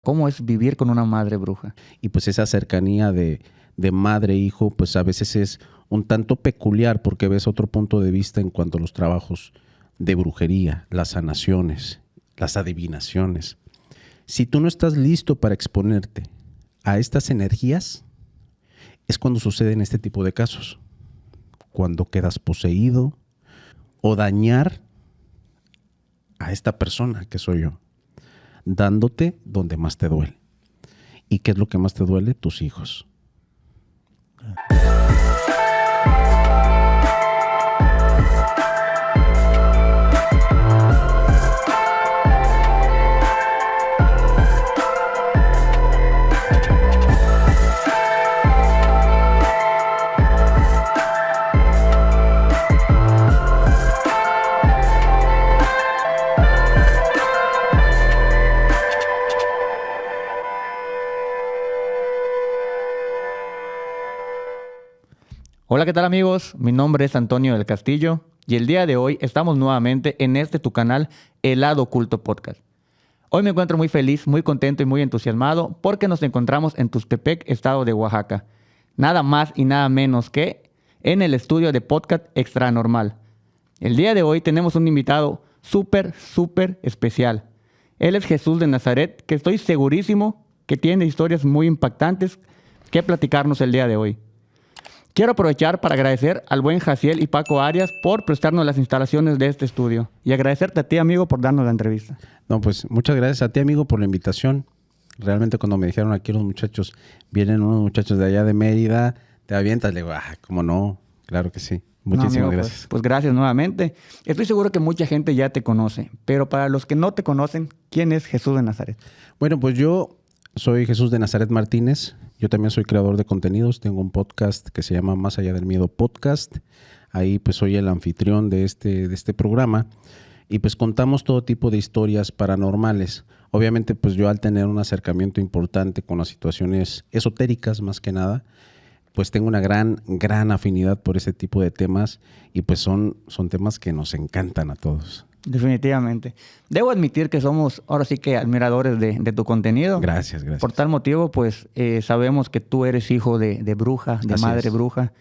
¿Cómo es vivir con una madre bruja? Y pues esa cercanía de madre e hijo, pues a veces es un tanto peculiar porque ves otro punto de vista en cuanto a los trabajos de brujería, las sanaciones, las adivinaciones. Si tú no estás listo para exponerte a estas energías, es cuando suceden este tipo de casos. Cuando quedas poseído o dañar a esta persona que soy yo, dándote donde más te duele. ¿Y qué es lo que más te duele? Tus hijos. Hola, ¿qué tal amigos? Mi nombre es Antonio del Castillo y el día de hoy estamos nuevamente en tu canal, El Lado Oculto Podcast. Hoy me encuentro muy feliz, muy contento y muy entusiasmado porque nos encontramos en Tuxtepec, estado de Oaxaca. Nada más y nada menos que en el estudio de podcast Extranormal. El día de hoy tenemos un invitado súper especial. Él es Jesús de Nazaret, que estoy segurísimo que tiene historias muy impactantes que platicarnos el día de hoy. Quiero aprovechar para agradecer al buen Jaciel y Paco Arias por prestarnos las instalaciones de este estudio y agradecerte a ti, amigo, por darnos la entrevista. No, pues muchas gracias a ti, amigo, por la invitación. Realmente cuando me dijeron aquí los muchachos, vienen unos muchachos de allá de Mérida, te avientas, le digo, ¿cómo no? Claro que sí. Muchísimas amigo, gracias. Pues gracias nuevamente. Estoy seguro que mucha gente ya te conoce, pero para los que no te conocen, ¿quién es Jesús de Nazaret? Bueno, pues yo soy Jesús de Nazaret Martínez. Yo también soy creador de contenidos. Tengo un podcast que se llama Más Allá del Miedo Podcast. Ahí pues soy el anfitrión de este programa. Y pues contamos todo tipo de historias paranormales. Obviamente pues yo al tener un acercamiento importante con las situaciones esotéricas más que nada, pues tengo una gran afinidad por ese tipo de temas. Y pues son temas que nos encantan a todos. Definitivamente. Debo admitir que somos ahora sí que admiradores de tu contenido. Gracias. Por tal motivo, pues sabemos que tú eres hijo de bruja, de Así madre es. bruja.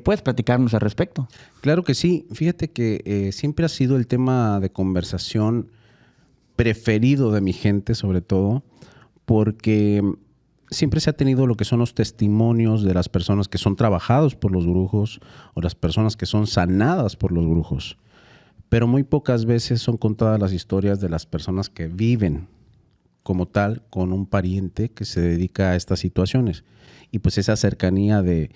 ¿Puedes platicarnos al respecto? Claro que sí. Fíjate que siempre ha sido el tema de conversación preferido de mi gente, sobre todo, porque siempre se ha tenido lo que son los testimonios de las personas que son trabajados por los brujos o las personas que son sanadas por los brujos. Pero muy pocas veces son contadas las historias de las personas que viven como tal con un pariente que se dedica a estas situaciones. Y pues esa cercanía de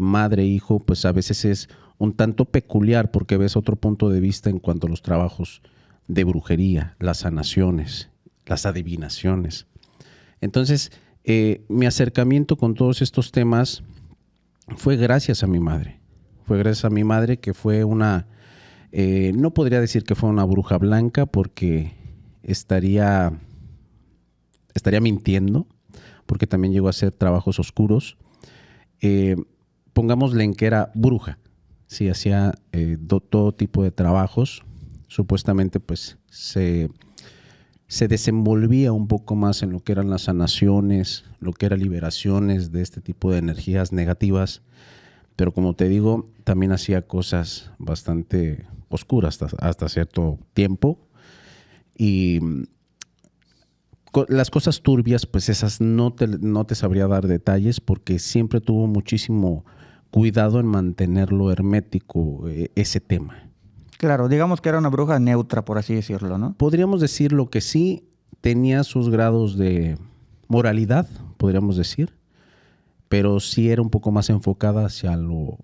madre e hijo, pues a veces es un tanto peculiar porque ves otro punto de vista en cuanto a los trabajos de brujería, las sanaciones, las adivinaciones. Entonces, mi acercamiento con todos estos temas fue gracias a mi madre. Fue gracias a mi madre, que fue una... no podría decir que fue una bruja blanca porque estaría mintiendo, porque también llegó a hacer trabajos oscuros. Pongámosle en que era bruja. Sí, hacía todo tipo de trabajos. Supuestamente pues se desenvolvía un poco más en lo que eran las sanaciones, lo que eran liberaciones de este tipo de energías negativas. Pero como te digo, también hacía cosas bastante oscuras hasta cierto tiempo. Y las cosas turbias, pues esas no te sabría dar detalles porque siempre tuvo muchísimo cuidado en mantenerlo hermético ese tema. Claro, digamos que era una bruja neutra, por así decirlo, ¿no? Podríamos decir lo que sí tenía sus grados de moralidad, podríamos decir, pero sí era un poco más enfocada hacia lo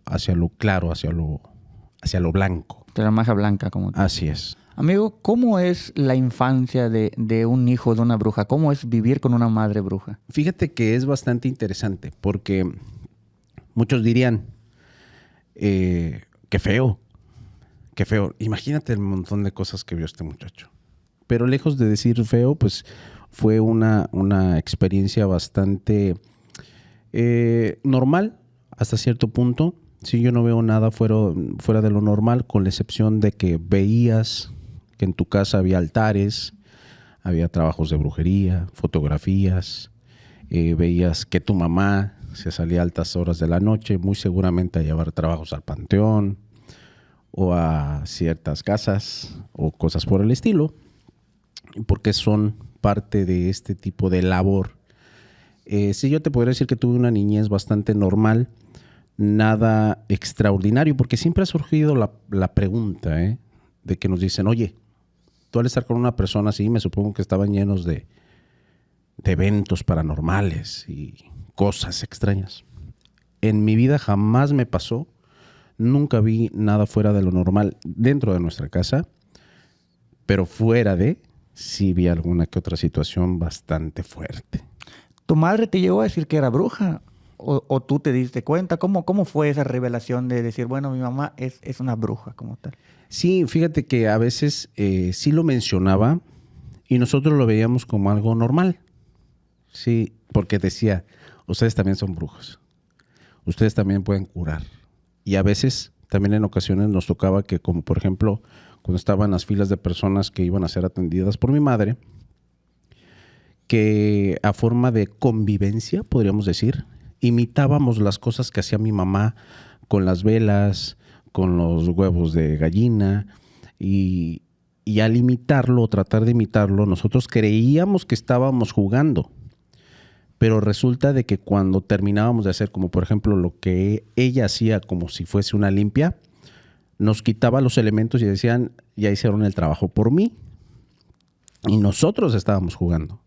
claro, hacia lo blanco. De la magia blanca, como tú. Así es. Amigo, ¿cómo es la infancia de un hijo de una bruja? ¿Cómo es vivir con una madre bruja? Fíjate que es bastante interesante porque muchos dirían, qué feo. Imagínate el montón de cosas que vio este muchacho. Pero lejos de decir feo, pues fue una experiencia bastante normal hasta cierto punto. Sí, yo no veo nada fuera de lo normal, con la excepción de que veías que en tu casa había altares, había trabajos de brujería, fotografías, veías que tu mamá se salía a altas horas de la noche, muy seguramente a llevar trabajos al panteón o a ciertas casas o cosas por el estilo, porque son parte de este tipo de labor. Sí, yo te podría decir que tuve una niñez bastante normal, nada extraordinario, porque siempre ha surgido la pregunta, de que nos dicen, oye, tú al estar con una persona así, me supongo que estaban llenos de eventos paranormales y cosas extrañas. En mi vida jamás me pasó, nunca vi nada fuera de lo normal dentro de nuestra casa, pero fuera de, sí vi alguna que otra situación bastante fuerte. ¿Tu madre te llegó a decir que era bruja? ¿O tú te diste cuenta? ¿Cómo fue esa revelación de decir, bueno, mi mamá es una bruja como tal? Sí, fíjate que a veces sí lo mencionaba y nosotros lo veíamos como algo normal. Sí, porque decía, ustedes también son brujos. Ustedes también pueden curar. Y a veces, también en ocasiones nos tocaba que, como por ejemplo, cuando estaban las filas de personas que iban a ser atendidas por mi madre, que a forma de convivencia, podríamos decir, imitábamos las cosas que hacía mi mamá con las velas, con los huevos de gallina, y al imitarlo o tratar de imitarlo, nosotros creíamos que estábamos jugando. Pero resulta de que cuando terminábamos de hacer, como por ejemplo lo que ella hacía como si fuese una limpia, nos quitaba los elementos y decían, ya hicieron el trabajo por mí. Y nosotros estábamos jugando.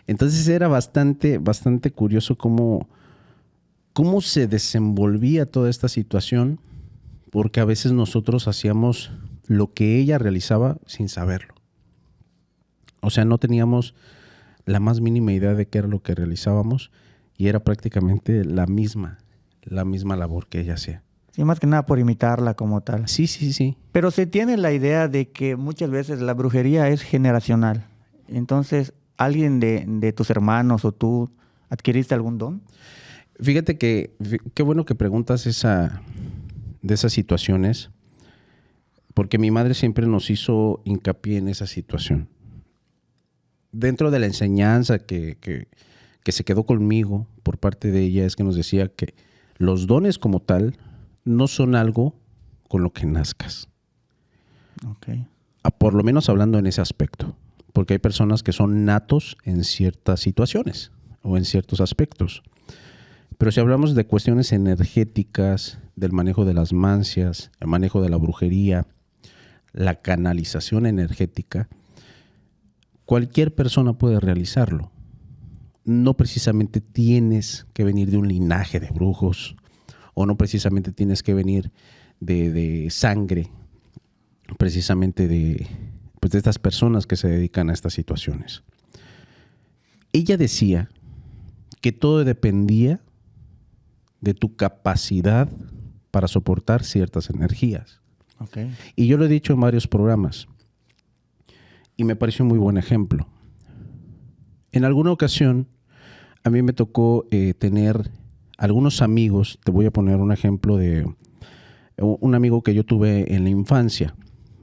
Entonces era bastante curioso cómo se desenvolvía toda esta situación, porque a veces nosotros hacíamos lo que ella realizaba sin saberlo. O sea, no teníamos la más mínima idea de qué era lo que realizábamos y era prácticamente la misma labor que ella hacía. Sí, más que nada por imitarla como tal. Sí. Pero se tiene la idea de que muchas veces la brujería es generacional. Entonces, ¿alguien de tus hermanos o tú adquiriste algún don? Fíjate que qué bueno que preguntas de esas situaciones, porque mi madre siempre nos hizo hincapié en esa situación. Dentro de la enseñanza que se quedó conmigo por parte de ella es que nos decía que los dones como tal no son algo con lo que nazcas. Okay. Por lo menos hablando en ese aspecto, porque hay personas que son natos en ciertas situaciones o en ciertos aspectos. Pero si hablamos de cuestiones energéticas, del manejo de las mancias, el manejo de la brujería, la canalización energética, cualquier persona puede realizarlo. No precisamente tienes que venir de un linaje de brujos o no precisamente tienes que venir de sangre, precisamente de estas personas que se dedican a estas situaciones. Ella decía que todo dependía de tu capacidad para soportar ciertas energías. Okay. Y yo lo he dicho en varios programas. Y me pareció un muy buen ejemplo. En alguna ocasión, a mí me tocó tener algunos amigos. Te voy a poner un ejemplo de un amigo que yo tuve en la infancia,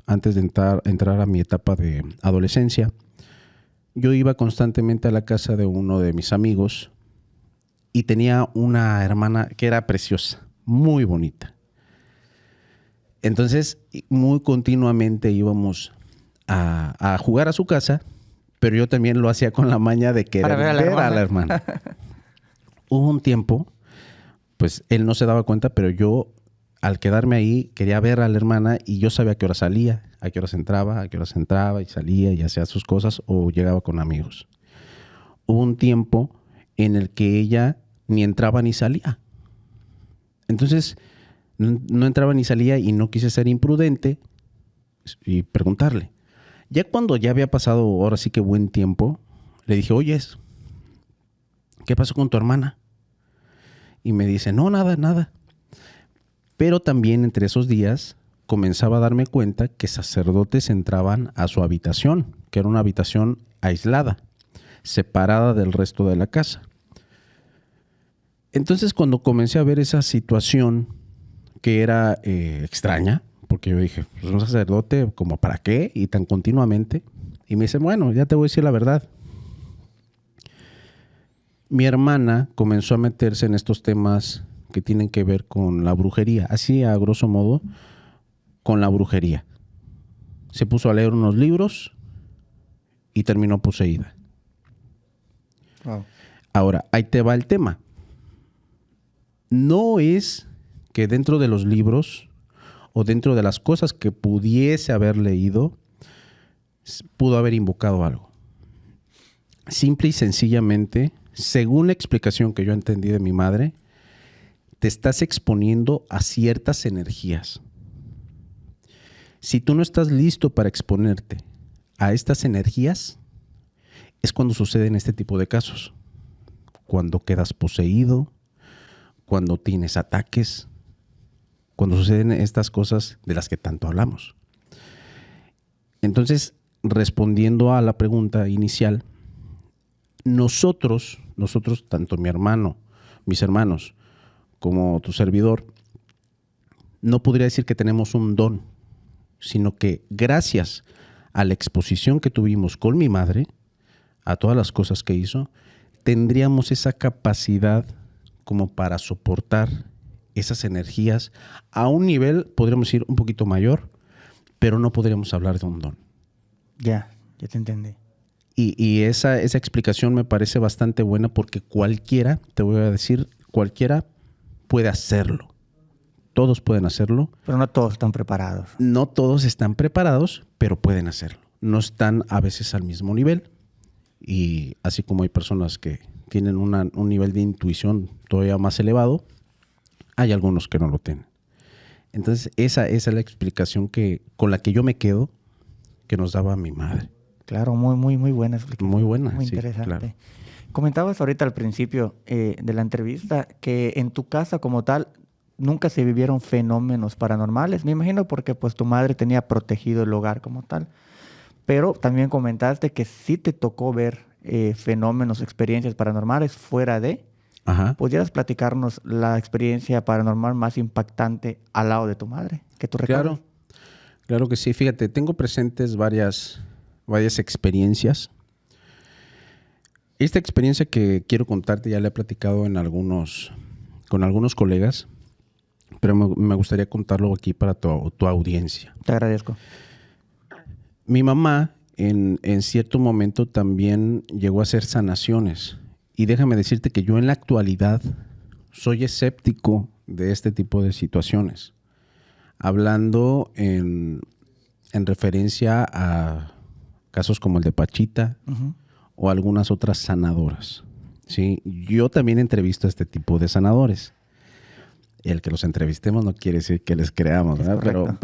antes de entrar a mi etapa de adolescencia. Yo iba constantemente a la casa de uno de mis amigos y tenía una hermana que era preciosa, muy bonita. Entonces, muy continuamente íbamos a jugar a su casa, pero yo también lo hacía con la maña de querer ver a la hermana. Hubo un tiempo, pues él no se daba cuenta, pero yo al quedarme ahí quería ver a la hermana y yo sabía a qué hora salía, a qué horas entraba y salía y hacía sus cosas o llegaba con amigos. Hubo un tiempo en el que ella ni entraba ni salía. Entonces, no entraba ni salía y no quise ser imprudente y preguntarle. Ya cuando ya había pasado, ahora sí que buen tiempo, le dije, oyes, ¿qué pasó con tu hermana? Y me dice, no, nada. Pero también entre esos días comenzaba a darme cuenta que sacerdotes entraban a su habitación, que era una habitación aislada, separada del resto de la casa. Entonces, cuando comencé a ver esa situación que era extraña, porque yo dije, pues un sacerdote, ¿como para qué? Y tan continuamente. Y me dice, bueno, ya te voy a decir la verdad. Mi hermana comenzó a meterse en estos temas que tienen que ver con la brujería, así a grosso modo, con la brujería. Se puso a leer unos libros y terminó poseída. Wow. Ahora, ahí te va el tema. No es que dentro de los libros o dentro de las cosas que pudiese haber leído, pudo haber invocado algo. Simple y sencillamente, según la explicación que yo entendí de mi madre, te estás exponiendo a ciertas energías. Si tú no estás listo para exponerte a estas energías, es cuando suceden este tipo de casos. Cuando quedas poseído, cuando tienes ataques, cuando suceden estas cosas de las que tanto hablamos. Entonces, respondiendo a la pregunta inicial, nosotros, tanto mi hermano, mis hermanos, como tu servidor, no podría decir que tenemos un don, sino que gracias a la exposición que tuvimos con mi madre, a todas las cosas que hizo, tendríamos esa capacidad como para soportar esas energías a un nivel, podríamos decir, un poquito mayor, pero no podríamos hablar de un don. Ya te entendí. Y esa explicación me parece bastante buena porque cualquiera, te voy a decir, cualquiera puede hacerlo. Todos pueden hacerlo. Pero no todos están preparados. No todos están preparados, pero pueden hacerlo. No están a veces al mismo nivel. Y así como hay personas que tienen un nivel de intuición todavía más elevado, hay algunos que no lo tienen. Entonces, esa es la explicación con la que yo me quedo, que nos daba mi madre. Claro, muy buena explicación. Muy buena, muy sí, interesante. claro. Comentabas ahorita al principio de la entrevista que en tu casa como tal nunca se vivieron fenómenos paranormales. Me imagino porque pues tu madre tenía protegido el hogar como tal. Pero también comentaste que sí te tocó ver fenómenos, experiencias paranormales fuera de. Ajá. ¿Podrías platicarnos la experiencia paranormal más impactante al lado de tu madre que tú recuerdas? Claro que sí. Fíjate, tengo presentes varias experiencias. Esta experiencia que quiero contarte ya la he platicado con algunos colegas, pero me gustaría contarlo aquí para tu audiencia. Te agradezco. Mi mamá en cierto momento también llegó a hacer sanaciones. Y déjame decirte que yo en la actualidad soy escéptico de este tipo de situaciones. Hablando en referencia a casos como el de Pachita o algunas otras sanadoras. ¿Sí? Yo también entrevisto a este tipo de sanadores. El que los entrevistemos no quiere decir que les creamos, ¿verdad? Pero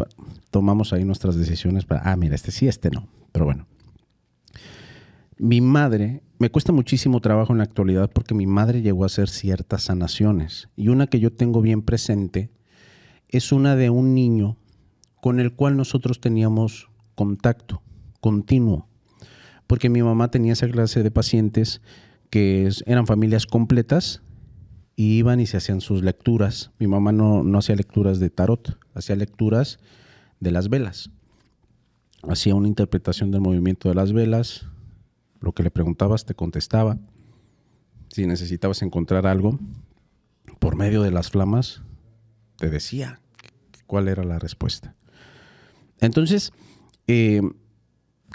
tomamos ahí nuestras decisiones para, mira, este sí, este no. Pero bueno. Mi madre, me cuesta muchísimo trabajo en la actualidad porque mi madre llegó a hacer ciertas sanaciones. Y una que yo tengo bien presente es una de un niño con el cual nosotros teníamos contacto continuo. Porque mi mamá tenía esa clase de pacientes que eran familias completas y iban y se hacían sus lecturas. Mi mamá no hacía lecturas de tarot, hacía lecturas de las velas. Hacía una interpretación del movimiento de las velas. Lo que le preguntabas te contestaba. Si necesitabas encontrar algo, por medio de las flamas, te decía cuál era la respuesta. Entonces,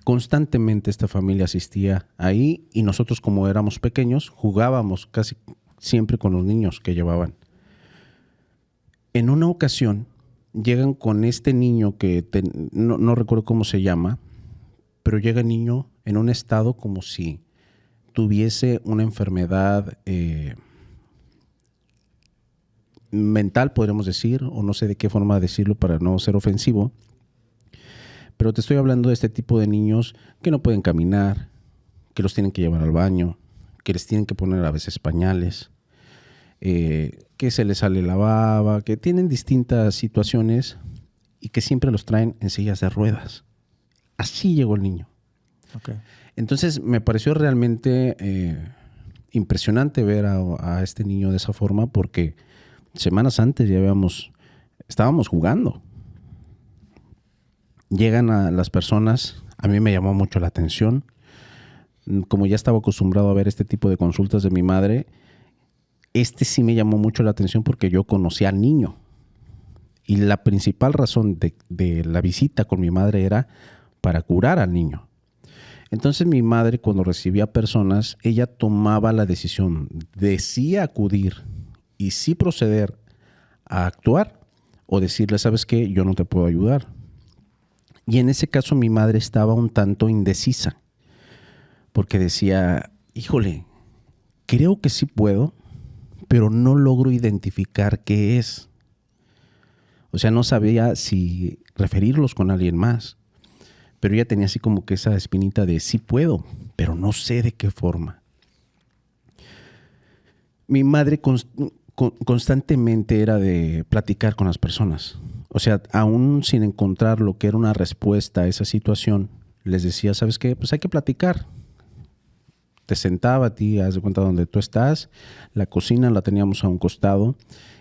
constantemente esta familia asistía ahí y nosotros, como éramos pequeños, jugábamos casi siempre con los niños que llevaban. En una ocasión llegan con este niño que no recuerdo cómo se llama, pero llega el niño en un estado como si tuviese una enfermedad mental, podríamos decir, o no sé de qué forma decirlo para no ser ofensivo, pero te estoy hablando de este tipo de niños que no pueden caminar, que los tienen que llevar al baño, que les tienen que poner a veces pañales, que se les sale la baba, que tienen distintas situaciones y que siempre los traen en sillas de ruedas. Así llegó el niño. Okay. Entonces me pareció realmente impresionante ver a este niño de esa forma porque semanas antes ya estábamos jugando. Llegan a las personas A mí me llamó mucho la atención. Como ya estaba acostumbrado a ver este tipo de consultas de mi madre, sí me llamó mucho la atención porque yo conocí al niño. Y la principal razón de la visita con mi madre era para curar al niño. Entonces mi madre, cuando recibía personas, ella tomaba la decisión de sí acudir y sí proceder a actuar o decirle, ¿sabes qué? Yo no te puedo ayudar. Y en ese caso mi madre estaba un tanto indecisa porque decía, híjole, creo que sí puedo, pero no logro identificar qué es. O sea, no sabía si referirlos con alguien más. Pero ella tenía así como que esa espinita de sí puedo, pero no sé de qué forma. Mi madre constantemente era de platicar con las personas. O sea, aún sin encontrar lo que era una respuesta a esa situación, les decía, ¿sabes qué? Pues hay que platicar. Te sentaba a ti, haz de cuenta donde tú estás, la cocina la teníamos a un costado,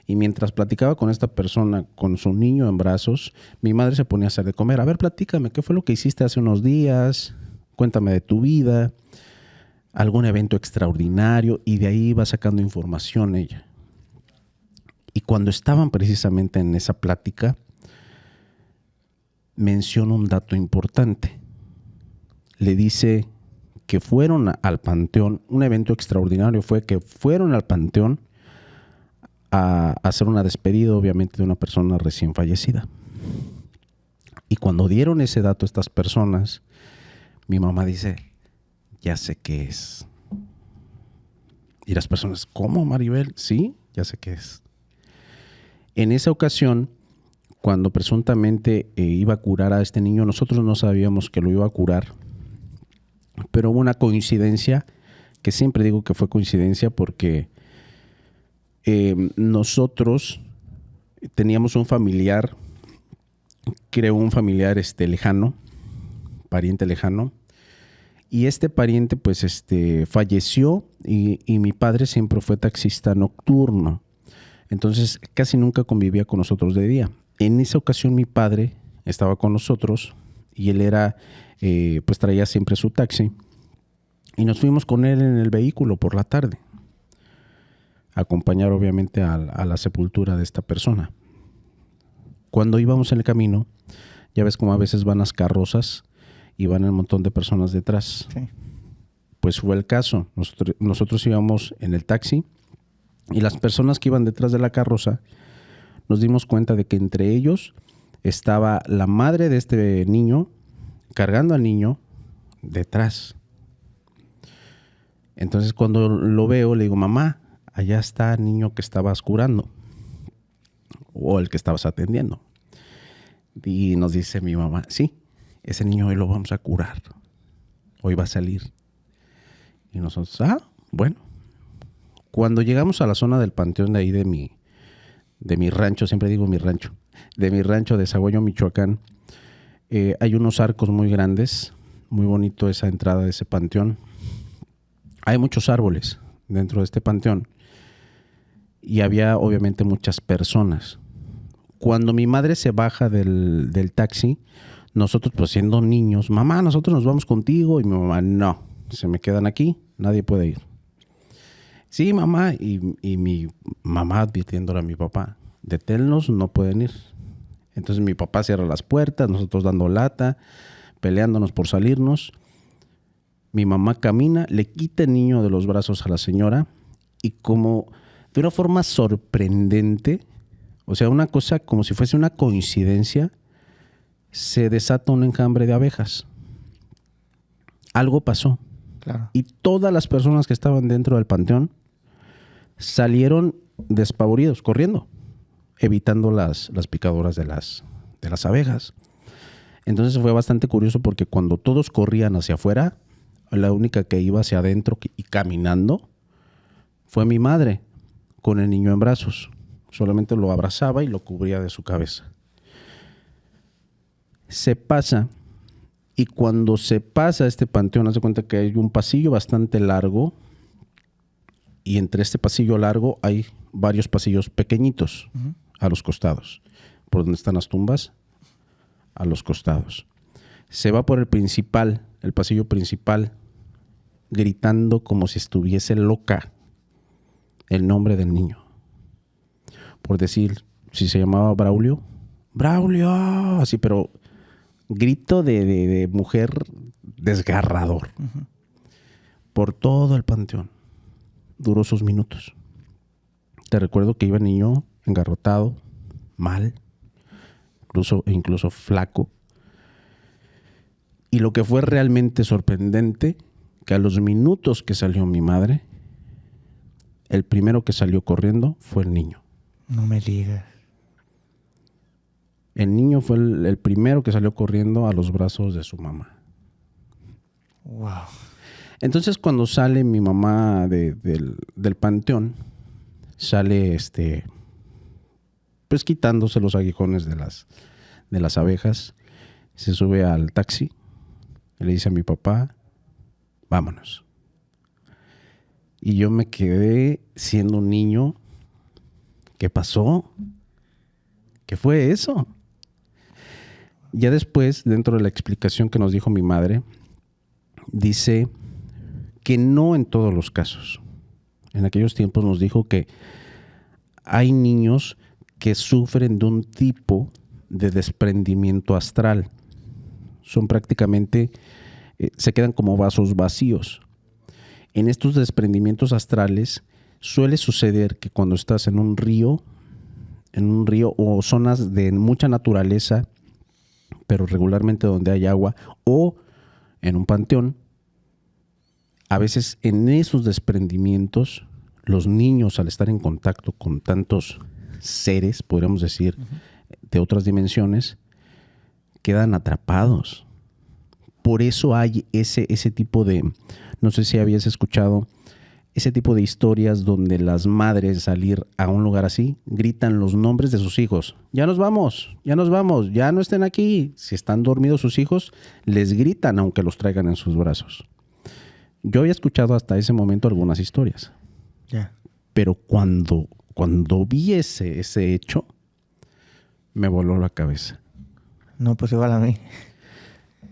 y mientras platicaba con esta persona, con su niño en brazos, mi madre se ponía a hacer de comer. A ver, platícame, ¿qué fue lo que hiciste hace unos días? Cuéntame de tu vida, algún evento extraordinario, y de ahí iba sacando información ella. Y cuando estaban precisamente en esa plática, menciona un dato importante. Le dice que fueron al panteón, un evento extraordinario fue que fueron al panteón a hacer una despedida, obviamente, de una persona recién fallecida. Y cuando dieron ese dato a estas personas, mi mamá dice, ya sé qué es. Y las personas, ¿cómo, Maribel? Sí, ya sé qué es. En esa ocasión, cuando presuntamente iba a curar a este niño, nosotros no sabíamos que lo iba a curar, pero hubo una coincidencia, que siempre digo que fue coincidencia porque nosotros teníamos un familiar, creo un familiar lejano, pariente lejano, y este pariente pues falleció y mi padre siempre fue taxista nocturno, entonces casi nunca convivía con nosotros de día. En esa ocasión mi padre estaba con nosotros y él era, pues traía siempre su taxi y nos fuimos con él en el vehículo por la tarde, a acompañar obviamente a la sepultura de esta persona. Cuando íbamos en el camino, ya ves como a veces van las carrozas y van un montón de personas detrás. Sí. Pues fue el caso. Nosotros íbamos en el taxi y las personas que iban detrás de la carroza, nos dimos cuenta de que entre ellos estaba la madre de este niño cargando al niño detrás. Entonces cuando lo veo le digo, mamá, allá está el niño que estabas curando o el que estabas atendiendo. Y nos dice mi mamá, sí, ese niño hoy lo vamos a curar, hoy va a salir. Y nosotros, bueno. Cuando llegamos a la zona del panteón de ahí de mi rancho, siempre digo mi rancho, de mi rancho de Sahuayo, Michoacán, hay unos arcos muy grandes, muy bonito esa entrada de ese panteón. Hay muchos árboles dentro de este panteón y había obviamente muchas personas. Cuando mi madre se baja del taxi, nosotros pues siendo niños, mamá, nosotros nos vamos contigo, y mi mamá, no, se me quedan aquí, nadie puede ir. Sí, mamá, y mi mamá advirtiéndole a mi papá, deténlos, no pueden ir. Entonces mi papá cierra las puertas, nosotros dando lata, peleándonos por salirnos. Mi mamá camina, le quita el niño de los brazos a la señora y como de una forma sorprendente, o sea, una cosa como si fuese una coincidencia, se desata un enjambre de abejas. Algo pasó. Claro. Y todas las personas que estaban dentro del panteón salieron despavoridos, corriendo, evitando las picaduras de las abejas. Entonces fue bastante curioso porque cuando todos corrían hacia afuera, la única que iba hacia adentro y caminando fue mi madre con el niño en brazos. Solamente lo abrazaba y lo cubría de su cabeza. Se pasa, y cuando se pasa este panteón, haz de cuenta que hay un pasillo bastante largo, y entre este pasillo largo hay varios pasillos pequeñitos a los costados, por donde están las tumbas, a los costados. Se va por el pasillo principal, gritando como si estuviese loca el nombre del niño. Por decir, si se llamaba Braulio, ¡Braulio! Así, pero grito de mujer desgarrador. Ujú. Por todo el panteón. Duró sus minutos. Te recuerdo que iba el niño engarrotado, mal, incluso flaco. Y lo que fue realmente sorprendente, que a los minutos que salió mi madre, el primero que salió corriendo fue el niño. No me digas. El niño fue el primero que salió corriendo a los brazos de su mamá. Wow. Entonces, cuando sale mi mamá del panteón, sale pues quitándose los aguijones de las abejas, se sube al taxi y le dice a mi papá, vámonos. Y yo me quedé siendo un niño. ¿Qué pasó? ¿Qué fue eso? Ya después, dentro de la explicación que nos dijo mi madre, dice que no en todos los casos. En aquellos tiempos nos dijo que hay niños que sufren de un tipo de desprendimiento astral. Son prácticamente, se quedan como vasos vacíos. En estos desprendimientos astrales suele suceder que cuando estás en un río o zonas de mucha naturaleza, pero regularmente donde hay agua, o en un panteón, a veces en esos desprendimientos, los niños, al estar en contacto con tantos seres, podríamos decir, de otras dimensiones, quedan atrapados. Por eso hay ese tipo de, no sé si habías escuchado, ese tipo de historias donde las madres, al ir a un lugar así, gritan los nombres de sus hijos. Ya nos vamos, ya no estén aquí. Si están dormidos sus hijos, les gritan aunque los traigan en sus brazos. Yo había escuchado hasta ese momento algunas historias. Ya. Pero cuando vi ese hecho, me voló la cabeza. No, pues igual a mí.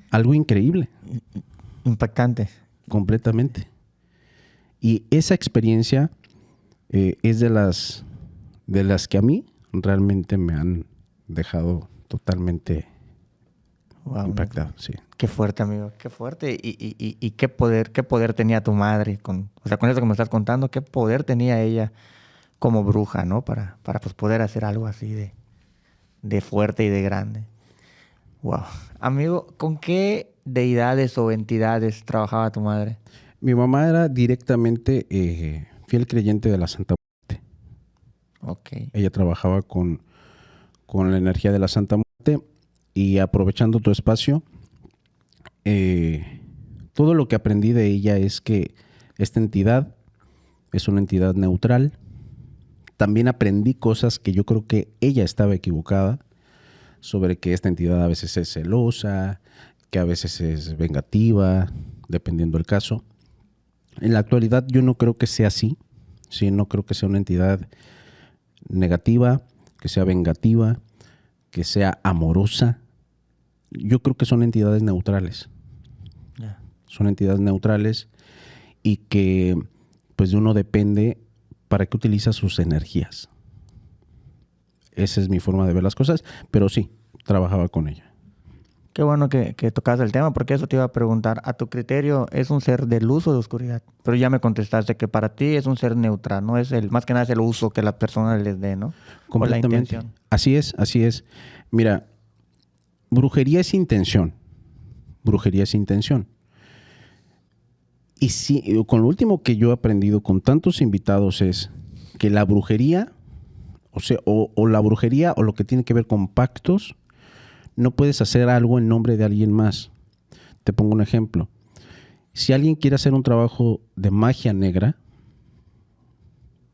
Algo increíble. Impactante. Completamente. Y esa experiencia es de las que a mí realmente me han dejado totalmente impactado. Sí. Qué fuerte, amigo. Qué fuerte. Y qué poder tenía tu madre. Con eso que me estás contando, qué poder tenía ella como bruja, ¿no? Para pues, poder hacer algo así de fuerte y de grande. Wow. Amigo, ¿con qué deidades o entidades trabajaba tu madre? Mi mamá era directamente fiel creyente de la Santa Muerte. Ok. Ella trabajaba con la energía de la Santa Muerte y aprovechando tu espacio, todo lo que aprendí de ella es que esta entidad es una entidad neutral. También aprendí cosas que yo creo que ella estaba equivocada sobre que esta entidad a veces es celosa, que a veces es vengativa, dependiendo del caso. En la actualidad yo no creo que sea así, ¿sí? No creo que sea una entidad negativa, que sea vengativa, que sea amorosa. Yo creo que son entidades neutrales. Yeah. Son entidades neutrales y que pues de uno depende para qué utiliza sus energías. Esa es mi forma de ver las cosas, pero sí, trabajaba con ella. Qué bueno que tocas el tema, porque eso te iba a preguntar. ¿A tu criterio es un ser de luz o de oscuridad? Pero ya me contestaste que para ti es un ser neutral, ¿no? Más que nada es el uso que la persona les dé, ¿no? O la intención. Así es. Mira, brujería es intención. Y sí, con lo último que yo he aprendido con tantos invitados es que la brujería, o la brujería o lo que tiene que ver con pactos, no puedes hacer algo en nombre de alguien más. Te pongo un ejemplo. Si alguien quiere hacer un trabajo de magia negra,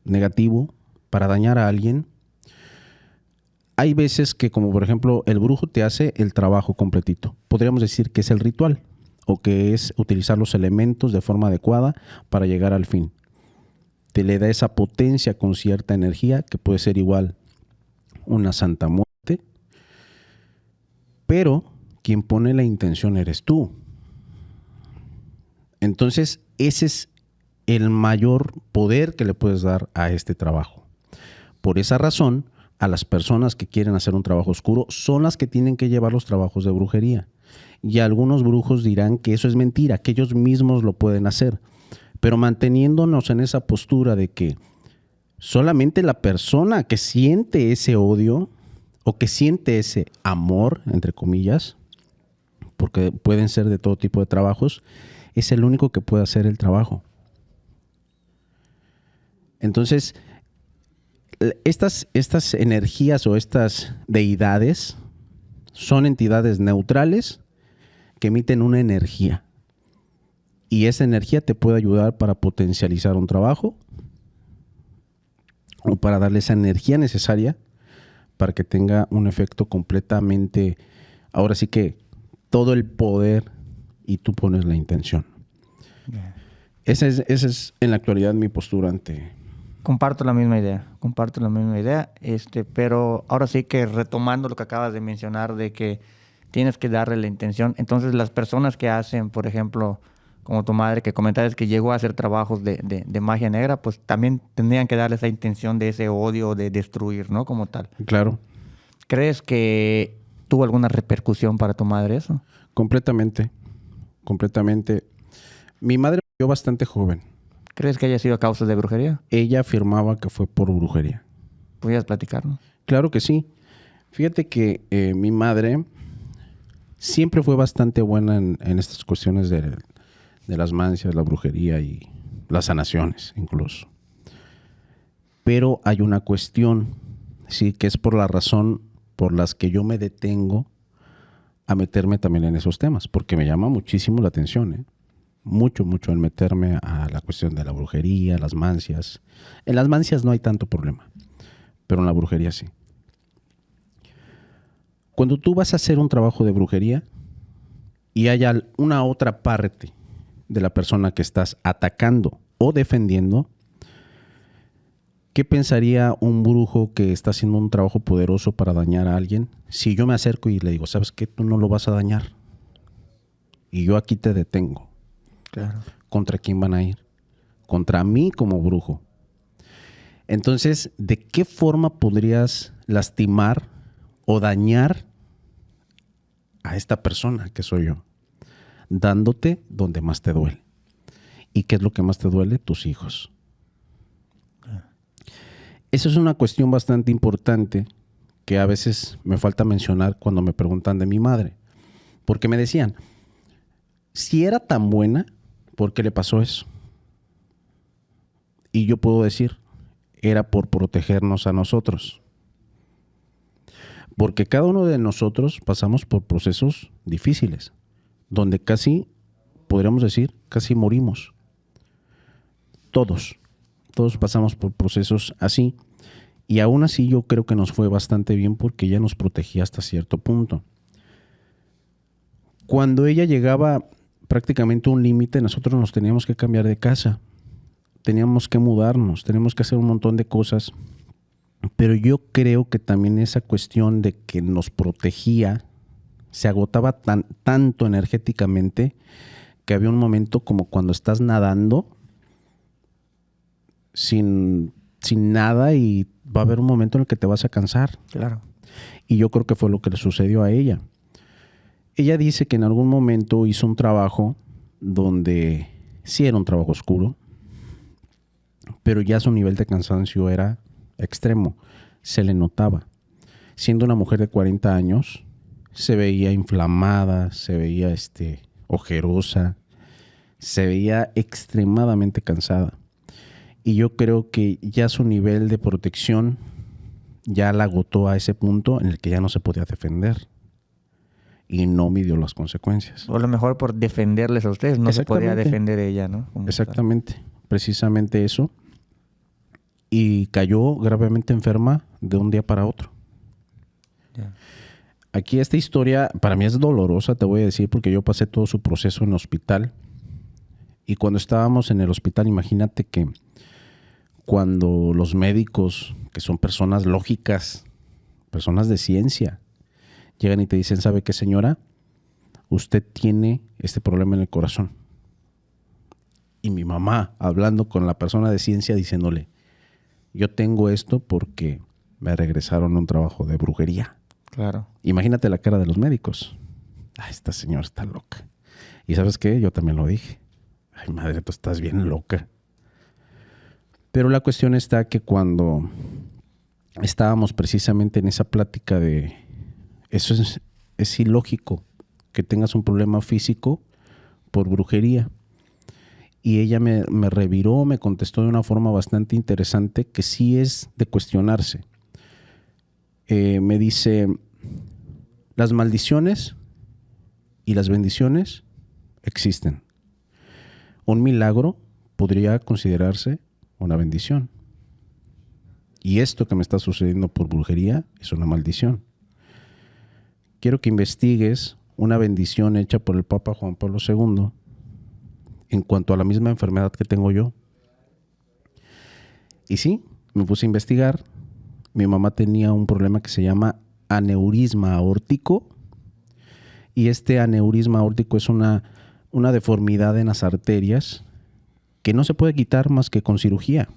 negativo, para dañar a alguien, hay veces que, como por ejemplo, el brujo te hace el trabajo completito. Podríamos decir que es el ritual, o que es utilizar los elementos de forma adecuada para llegar al fin. Te le da esa potencia con cierta energía, que puede ser igual una santa muerte, pero quien pone la intención eres tú. Entonces, ese es el mayor poder que le puedes dar a este trabajo. Por esa razón, a las personas que quieren hacer un trabajo oscuro son las que tienen que llevar los trabajos de brujería. Y algunos brujos dirán que eso es mentira, que ellos mismos lo pueden hacer. Pero manteniéndonos en esa postura de que solamente la persona que siente ese odio o que siente ese amor, entre comillas, porque pueden ser de todo tipo de trabajos, es el único que puede hacer el trabajo. Entonces, estas energías o estas deidades son entidades neutrales que emiten una energía. Y esa energía te puede ayudar para potencializar un trabajo o para darle esa energía necesaria para que tenga un efecto completamente, ahora sí que todo el poder y tú pones la intención. Yeah. Esa es en la actualidad mi postura ante... Comparto la misma idea, pero ahora sí que retomando lo que acabas de mencionar de que tienes que darle la intención. Entonces las personas que hacen, por ejemplo, como tu madre que comentabas que llegó a hacer trabajos de magia negra, pues también tendrían que darle esa intención de ese odio, de destruir, ¿no? Como tal. Claro. ¿Crees que tuvo alguna repercusión para tu madre eso? Completamente. Mi madre murió bastante joven. ¿Crees que haya sido a causa de brujería? Ella afirmaba que fue por brujería. ¿Podrías platicarnos? Claro que sí. Fíjate que mi madre siempre fue bastante buena en estas cuestiones de las mancias, la brujería y las sanaciones incluso. Pero hay una cuestión, sí, que es por la razón por las que yo me detengo a meterme también en esos temas, porque me llama muchísimo la atención, ¿eh? Mucho el meterme a la cuestión de la brujería, las mancias. En las mancias no hay tanto problema, pero en la brujería sí. Cuando tú vas a hacer un trabajo de brujería y hay una otra parte de la persona que estás atacando o defendiendo, ¿qué pensaría un brujo que está haciendo un trabajo poderoso para dañar a alguien? Si yo me acerco y le digo, ¿sabes qué? Tú no lo vas a dañar. Y yo aquí te detengo. Claro. ¿Contra quién van a ir? Contra mí como brujo. Entonces, ¿de qué forma podrías lastimar o dañar a esta persona que soy yo? Dándote donde más te duele. ¿Y qué es lo que más te duele? Tus hijos. Eso es una cuestión bastante importante que a veces me falta mencionar cuando me preguntan de mi madre. Porque me decían, si era tan buena, ¿por qué le pasó eso? Y yo puedo decir, era por protegernos a nosotros. Porque cada uno de nosotros pasamos por procesos difíciles, donde casi, podríamos decir, casi morimos. Todos pasamos por procesos así. Y aún así yo creo que nos fue bastante bien porque ella nos protegía hasta cierto punto. Cuando ella llegaba prácticamente a un límite, nosotros nos teníamos que cambiar de casa. Teníamos que mudarnos, teníamos que hacer un montón de cosas. Pero yo creo que también esa cuestión de que nos protegía se agotaba tanto energéticamente que había un momento como cuando estás nadando sin nada y va a haber un momento en el que te vas a cansar. Claro. Y yo creo que fue lo que le sucedió a ella. Ella dice que en algún momento hizo un trabajo donde sí era un trabajo oscuro, pero ya su nivel de cansancio era extremo. Se le notaba. Siendo una mujer de 40 años, se veía inflamada, se veía ojerosa, se veía extremadamente cansada. Y yo creo que ya su nivel de protección ya la agotó a ese punto en el que ya no se podía defender. Y no midió las consecuencias. O a lo mejor por defenderles a ustedes, no se podía defender ella, ¿no? Exactamente, precisamente eso. Y cayó gravemente enferma de un día para otro. Yeah. Aquí esta historia para mí es dolorosa, te voy a decir, porque yo pasé todo su proceso en el hospital. Y cuando estábamos en el hospital, imagínate que cuando los médicos, que son personas lógicas, personas de ciencia, llegan y te dicen, ¿sabe qué, señora? usted tiene este problema en el corazón. Y mi mamá hablando con la persona de ciencia diciéndole, yo tengo esto porque me regresaron un trabajo de brujería. Claro. Imagínate la cara de los médicos. Ay, esta señora está loca. ¿Y sabes qué? Yo también lo dije. Ay, madre, tú estás bien loca. Pero la cuestión está que cuando estábamos precisamente en esa plática de eso es ilógico que tengas un problema físico por brujería. Y ella me reviró, me contestó de una forma bastante interesante que sí es de cuestionarse. Me dice, las maldiciones y las bendiciones existen. Un milagro podría considerarse una bendición. Y esto que me está sucediendo por brujería es una maldición. Quiero que investigues una bendición hecha por el Papa Juan Pablo II en cuanto a la misma enfermedad que tengo yo. Y sí, me puse a investigar. Mi mamá tenía un problema que se llama aneurisma aórtico. Y este aneurisma aórtico es una deformidad en las arterias que no se puede quitar más que con cirugía.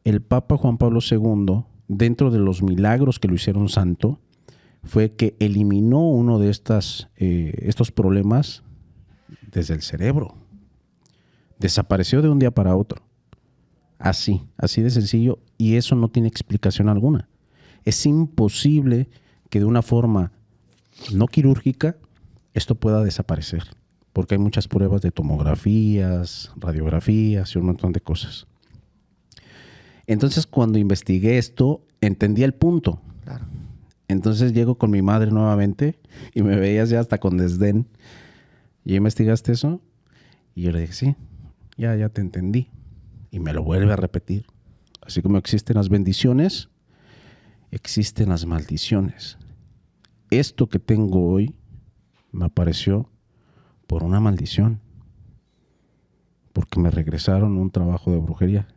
El Papa Juan Pablo II, dentro de los milagros que lo hicieron santo, fue que eliminó uno de estos problemas desde el cerebro. Desapareció de un día para otro. Así de sencillo, y eso no tiene explicación alguna. Es imposible que de una forma no quirúrgica esto pueda desaparecer, porque hay muchas pruebas de tomografías, radiografías y un montón de cosas. Entonces, cuando investigué esto, entendí el punto. Claro. Entonces llego con mi madre nuevamente y me veías ya hasta con desdén. ¿Ya investigaste eso? Y yo le dije, sí, ya te entendí. Y me lo vuelve a repetir. Así como existen las bendiciones, existen las maldiciones. Esto que tengo hoy me apareció por una maldición. Porque me regresaron un trabajo de brujería.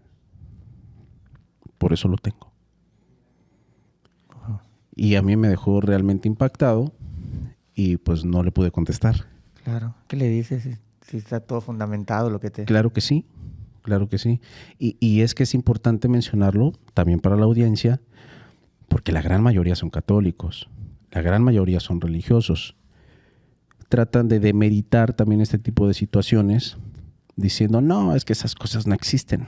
Por eso lo tengo. Y a mí me dejó realmente impactado y pues no le pude contestar. Claro. ¿Qué le dices si está todo fundamentado lo que te... Claro que sí, claro que sí. Y es que es importante mencionarlo también para la audiencia, porque la gran mayoría son católicos, la gran mayoría son religiosos. Tratan de demeritar también este tipo de situaciones diciendo, no, es que esas cosas no existen.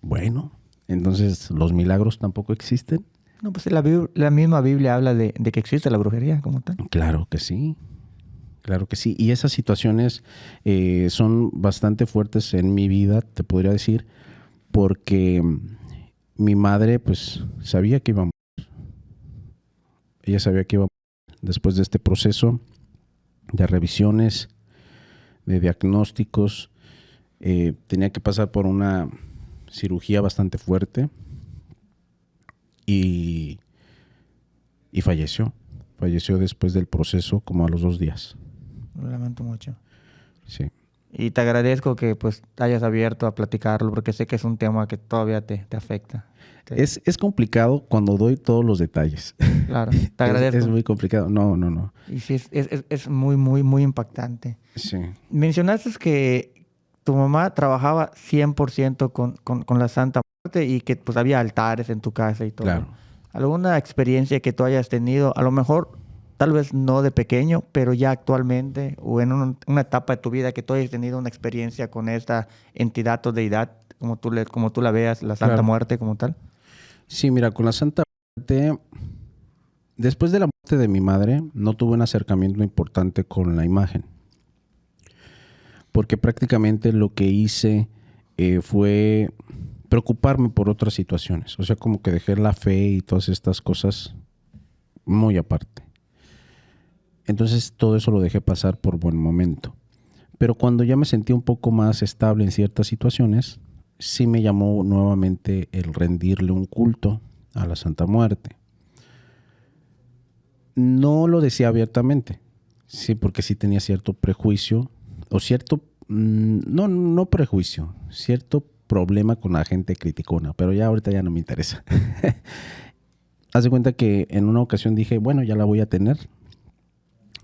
Bueno, entonces, ¿los milagros tampoco existen? No, pues la misma Biblia habla de que existe la brujería como tal. Claro que sí. Claro que sí. Y esas situaciones son bastante fuertes en mi vida, te podría decir, porque mi madre, pues, sabía que iba a morir. Ella sabía que iba a morir después de este proceso de revisiones, de diagnósticos. Tenía que pasar por una cirugía bastante fuerte y falleció. Falleció después del proceso, como a los 2 días. Lo lamento mucho. Sí. Y te agradezco que pues te hayas abierto a platicarlo, porque sé que es un tema que todavía te afecta. Es complicado cuando doy todos los detalles. Claro, te agradezco. Es muy complicado. No. Y sí, es muy, muy, muy impactante. Sí. Mencionaste que tu mamá trabajaba 100% con la Santa Muerte y que pues había altares en tu casa y todo. Claro. ¿Alguna experiencia que tú hayas tenido, a lo mejor tal vez no de pequeño, pero ya actualmente o en una etapa de tu vida que tú hayas tenido una experiencia con esta entidad o deidad, como tú la veas, la Santa Muerte como tal? Sí, mira, con la Santa Muerte, después de la muerte de mi madre, no tuve un acercamiento importante con la imagen. Porque prácticamente lo que hice fue preocuparme por otras situaciones. O sea, como que dejé la fe y todas estas cosas muy aparte. Entonces todo eso lo dejé pasar por buen momento. Pero cuando ya me sentí un poco más estable en ciertas situaciones, sí me llamó nuevamente el rendirle un culto a la Santa Muerte. No lo decía abiertamente, sí, porque sí tenía cierto prejuicio, o cierto, no prejuicio, cierto problema con la gente criticona, pero ya ahorita ya no me interesa. Haz de cuenta que en una ocasión dije, bueno, ya la voy a tener.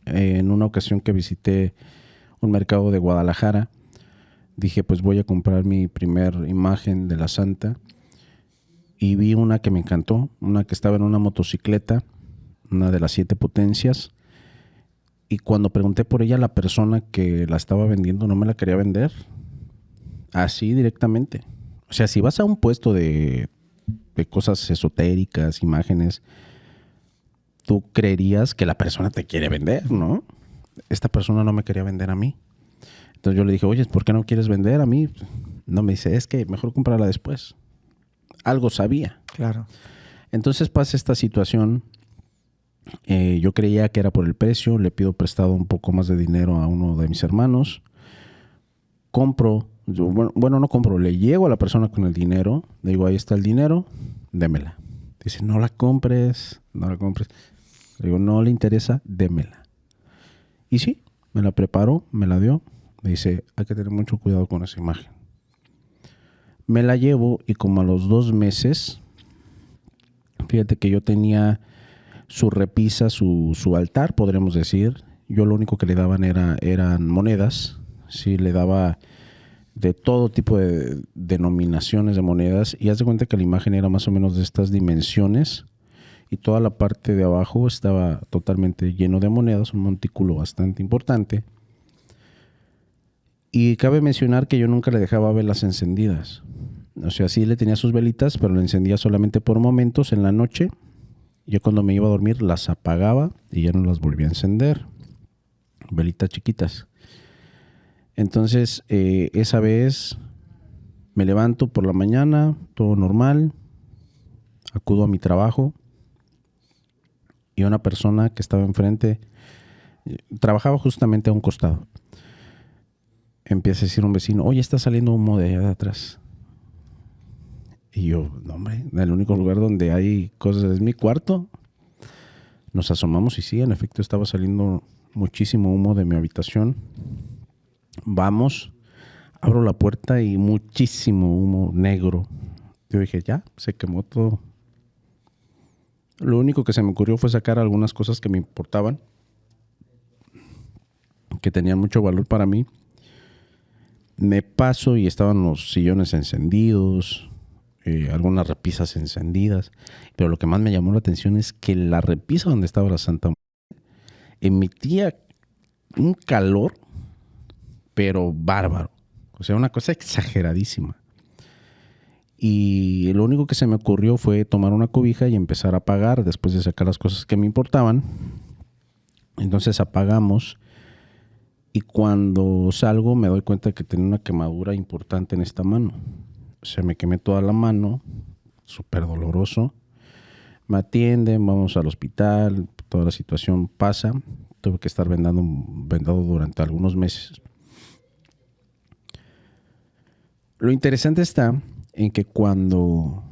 En una ocasión que visité un mercado de Guadalajara, dije, pues voy a comprar mi primer imagen de la Santa. Y vi una que me encantó, una que estaba en una motocicleta, una de las 7 potencias. Y cuando pregunté por ella, la persona que la estaba vendiendo no me la quería vender. Así directamente. O sea, si vas a un puesto de cosas esotéricas, imágenes, tú creerías que la persona te quiere vender, ¿no? Esta persona no me quería vender a mí. Entonces yo le dije, oye, ¿por qué no quieres vender a mí? No, me dice, es que mejor comprarla después. Algo sabía. Claro. Entonces pasa esta situación. Yo creía que era por el precio. Le pido prestado un poco más de dinero a uno de mis hermanos. Compro. Bueno, no compro. Le llego a la persona con el dinero. Le digo, ahí está el dinero. Démela. Dice, no la compres. No la compres. Le digo, no le interesa. Démela. Y sí, me la preparó. Me la dio. Me dice, hay que tener mucho cuidado con esa imagen. Me la llevo y como a los 2 meses, fíjate que yo tenía su repisa, su altar, podríamos decir. Yo lo único que le daban eran monedas. Sí, le daba de todo tipo de denominaciones de monedas. Y haz de cuenta que la imagen era más o menos de estas dimensiones. Y toda la parte de abajo estaba totalmente lleno de monedas, un montículo bastante importante. Y cabe mencionar que yo nunca le dejaba velas encendidas. O sea, sí le tenía sus velitas, pero le encendía solamente por momentos en la noche. Yo cuando me iba a dormir las apagaba y ya no las volvía a encender. Velitas chiquitas. Entonces, esa vez me levanto por la mañana, todo normal. Acudo a mi trabajo. Y una persona que estaba enfrente, trabajaba justamente a un costado. Empieza a decir un vecino, oye, está saliendo humo de allá de atrás. Y yo, no hombre, el único lugar donde hay cosas es mi cuarto. Nos asomamos y sí, en efecto estaba saliendo muchísimo humo de mi habitación. Vamos, abro la puerta y muchísimo humo negro. Yo dije, ya, se quemó todo. Lo único que se me ocurrió fue sacar algunas cosas que me importaban, que tenían mucho valor para mí. Me paso y estaban los sillones encendidos, algunas repisas encendidas, pero lo que más me llamó la atención es que la repisa donde estaba la Santa Muerte emitía un calor, pero bárbaro, o sea, una cosa exageradísima. Y lo único que se me ocurrió fue tomar una cobija y empezar a apagar después de sacar las cosas que me importaban. Entonces apagamos. Y cuando salgo me doy cuenta que tenía una quemadura importante en esta mano. O sea, me quemé toda la mano, súper doloroso. Me atienden, vamos al hospital, toda la situación pasa. Tuve que estar vendado durante algunos meses. Lo interesante está en que cuando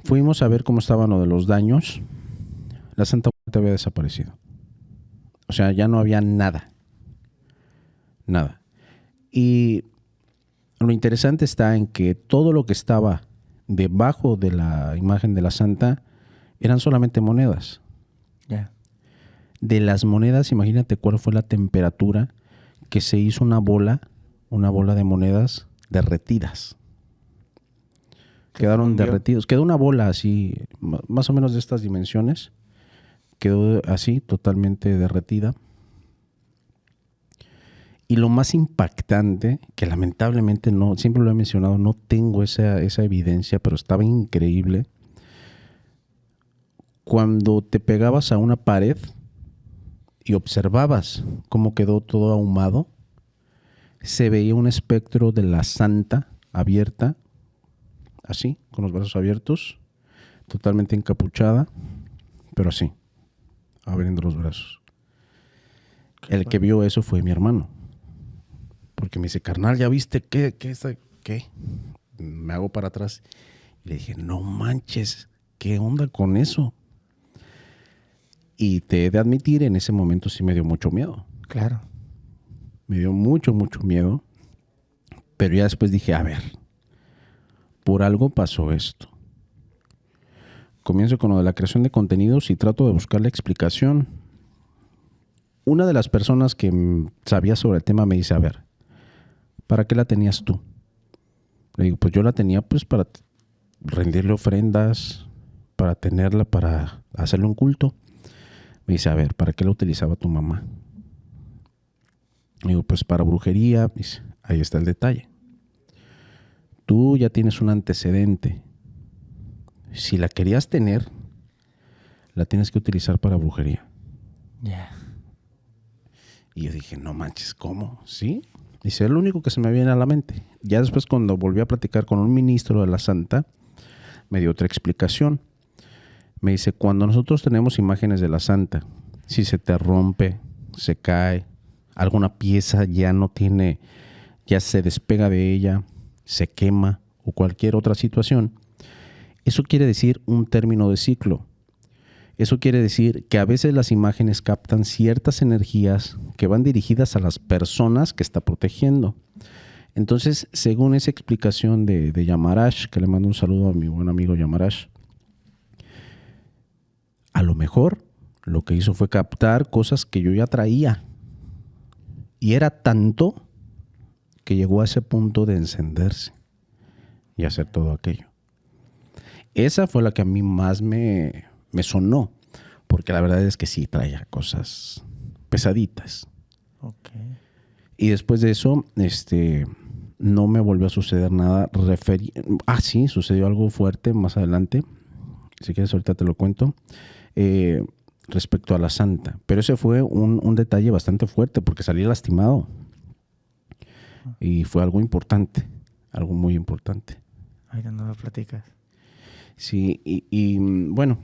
fuimos a ver cómo estaban lo de los daños, la Santa Muerte había desaparecido. O sea, ya no había nada. Nada. Y lo interesante está en que todo lo que estaba debajo de la imagen de la Santa eran solamente monedas. Yeah. De las monedas, imagínate cuál fue la temperatura que se hizo una bola de monedas derretidas. Quedaron derretidos. Quedó una bola así, más o menos de estas dimensiones. Quedó así, totalmente derretida. Y lo más impactante, que lamentablemente no, siempre lo he mencionado, no tengo esa evidencia, pero estaba increíble. Cuando te pegabas a una pared y observabas cómo quedó todo ahumado, se veía un espectro de la Santa abierta, así, con los brazos abiertos, totalmente encapuchada, pero así, abriendo los brazos. El que vio eso fue mi hermano. Porque me dice, carnal, ¿ya viste qué? Me hago para atrás. Y le dije, no manches, ¿qué onda con eso? Y te he de admitir, en ese momento sí me dio mucho miedo. Claro. Me dio mucho miedo. Pero ya después dije, a ver, por algo pasó esto. Comienzo con lo de la creación de contenidos y trato de buscar la explicación. Una de las personas que sabía sobre el tema me dice, a ver, ¿para qué la tenías tú? Le digo, pues yo la tenía pues para rendirle ofrendas, para tenerla, para hacerle un culto. Me dice, a ver, ¿para qué la utilizaba tu mamá? Le digo, pues para brujería. Me dice, ahí está el detalle. Tú ya tienes un antecedente. Si la querías tener, la tienes que utilizar para brujería. Ya. Y yo dije, no manches, ¿cómo? ¿Sí? Dice, es lo único que se me viene a la mente. Ya después, cuando volví a platicar con un ministro de la Santa, me dio otra explicación. Me dice, cuando nosotros tenemos imágenes de la Santa, si se te rompe, se cae, alguna pieza ya no tiene, ya se despega de ella, se quema o cualquier otra situación, eso quiere decir un término de ciclo. Eso quiere decir que a veces las imágenes captan ciertas energías que van dirigidas a las personas que está protegiendo. Entonces, según esa explicación de Yamarash, que le mando un saludo a mi buen amigo Yamarash, a lo mejor lo que hizo fue captar cosas que yo ya traía. Y era tanto que llegó a ese punto de encenderse y hacer todo aquello. Esa fue la que a mí más me sonó, porque la verdad es que sí traía cosas pesaditas. Okay. Y después de eso, no me volvió a suceder nada. Sí, sucedió algo fuerte más adelante. Si quieres, ahorita te lo cuento. Respecto a la Santa. Pero ese fue un detalle bastante fuerte, porque salí lastimado. Y fue algo importante, algo muy importante. Ay, no lo platicas. Sí, y bueno,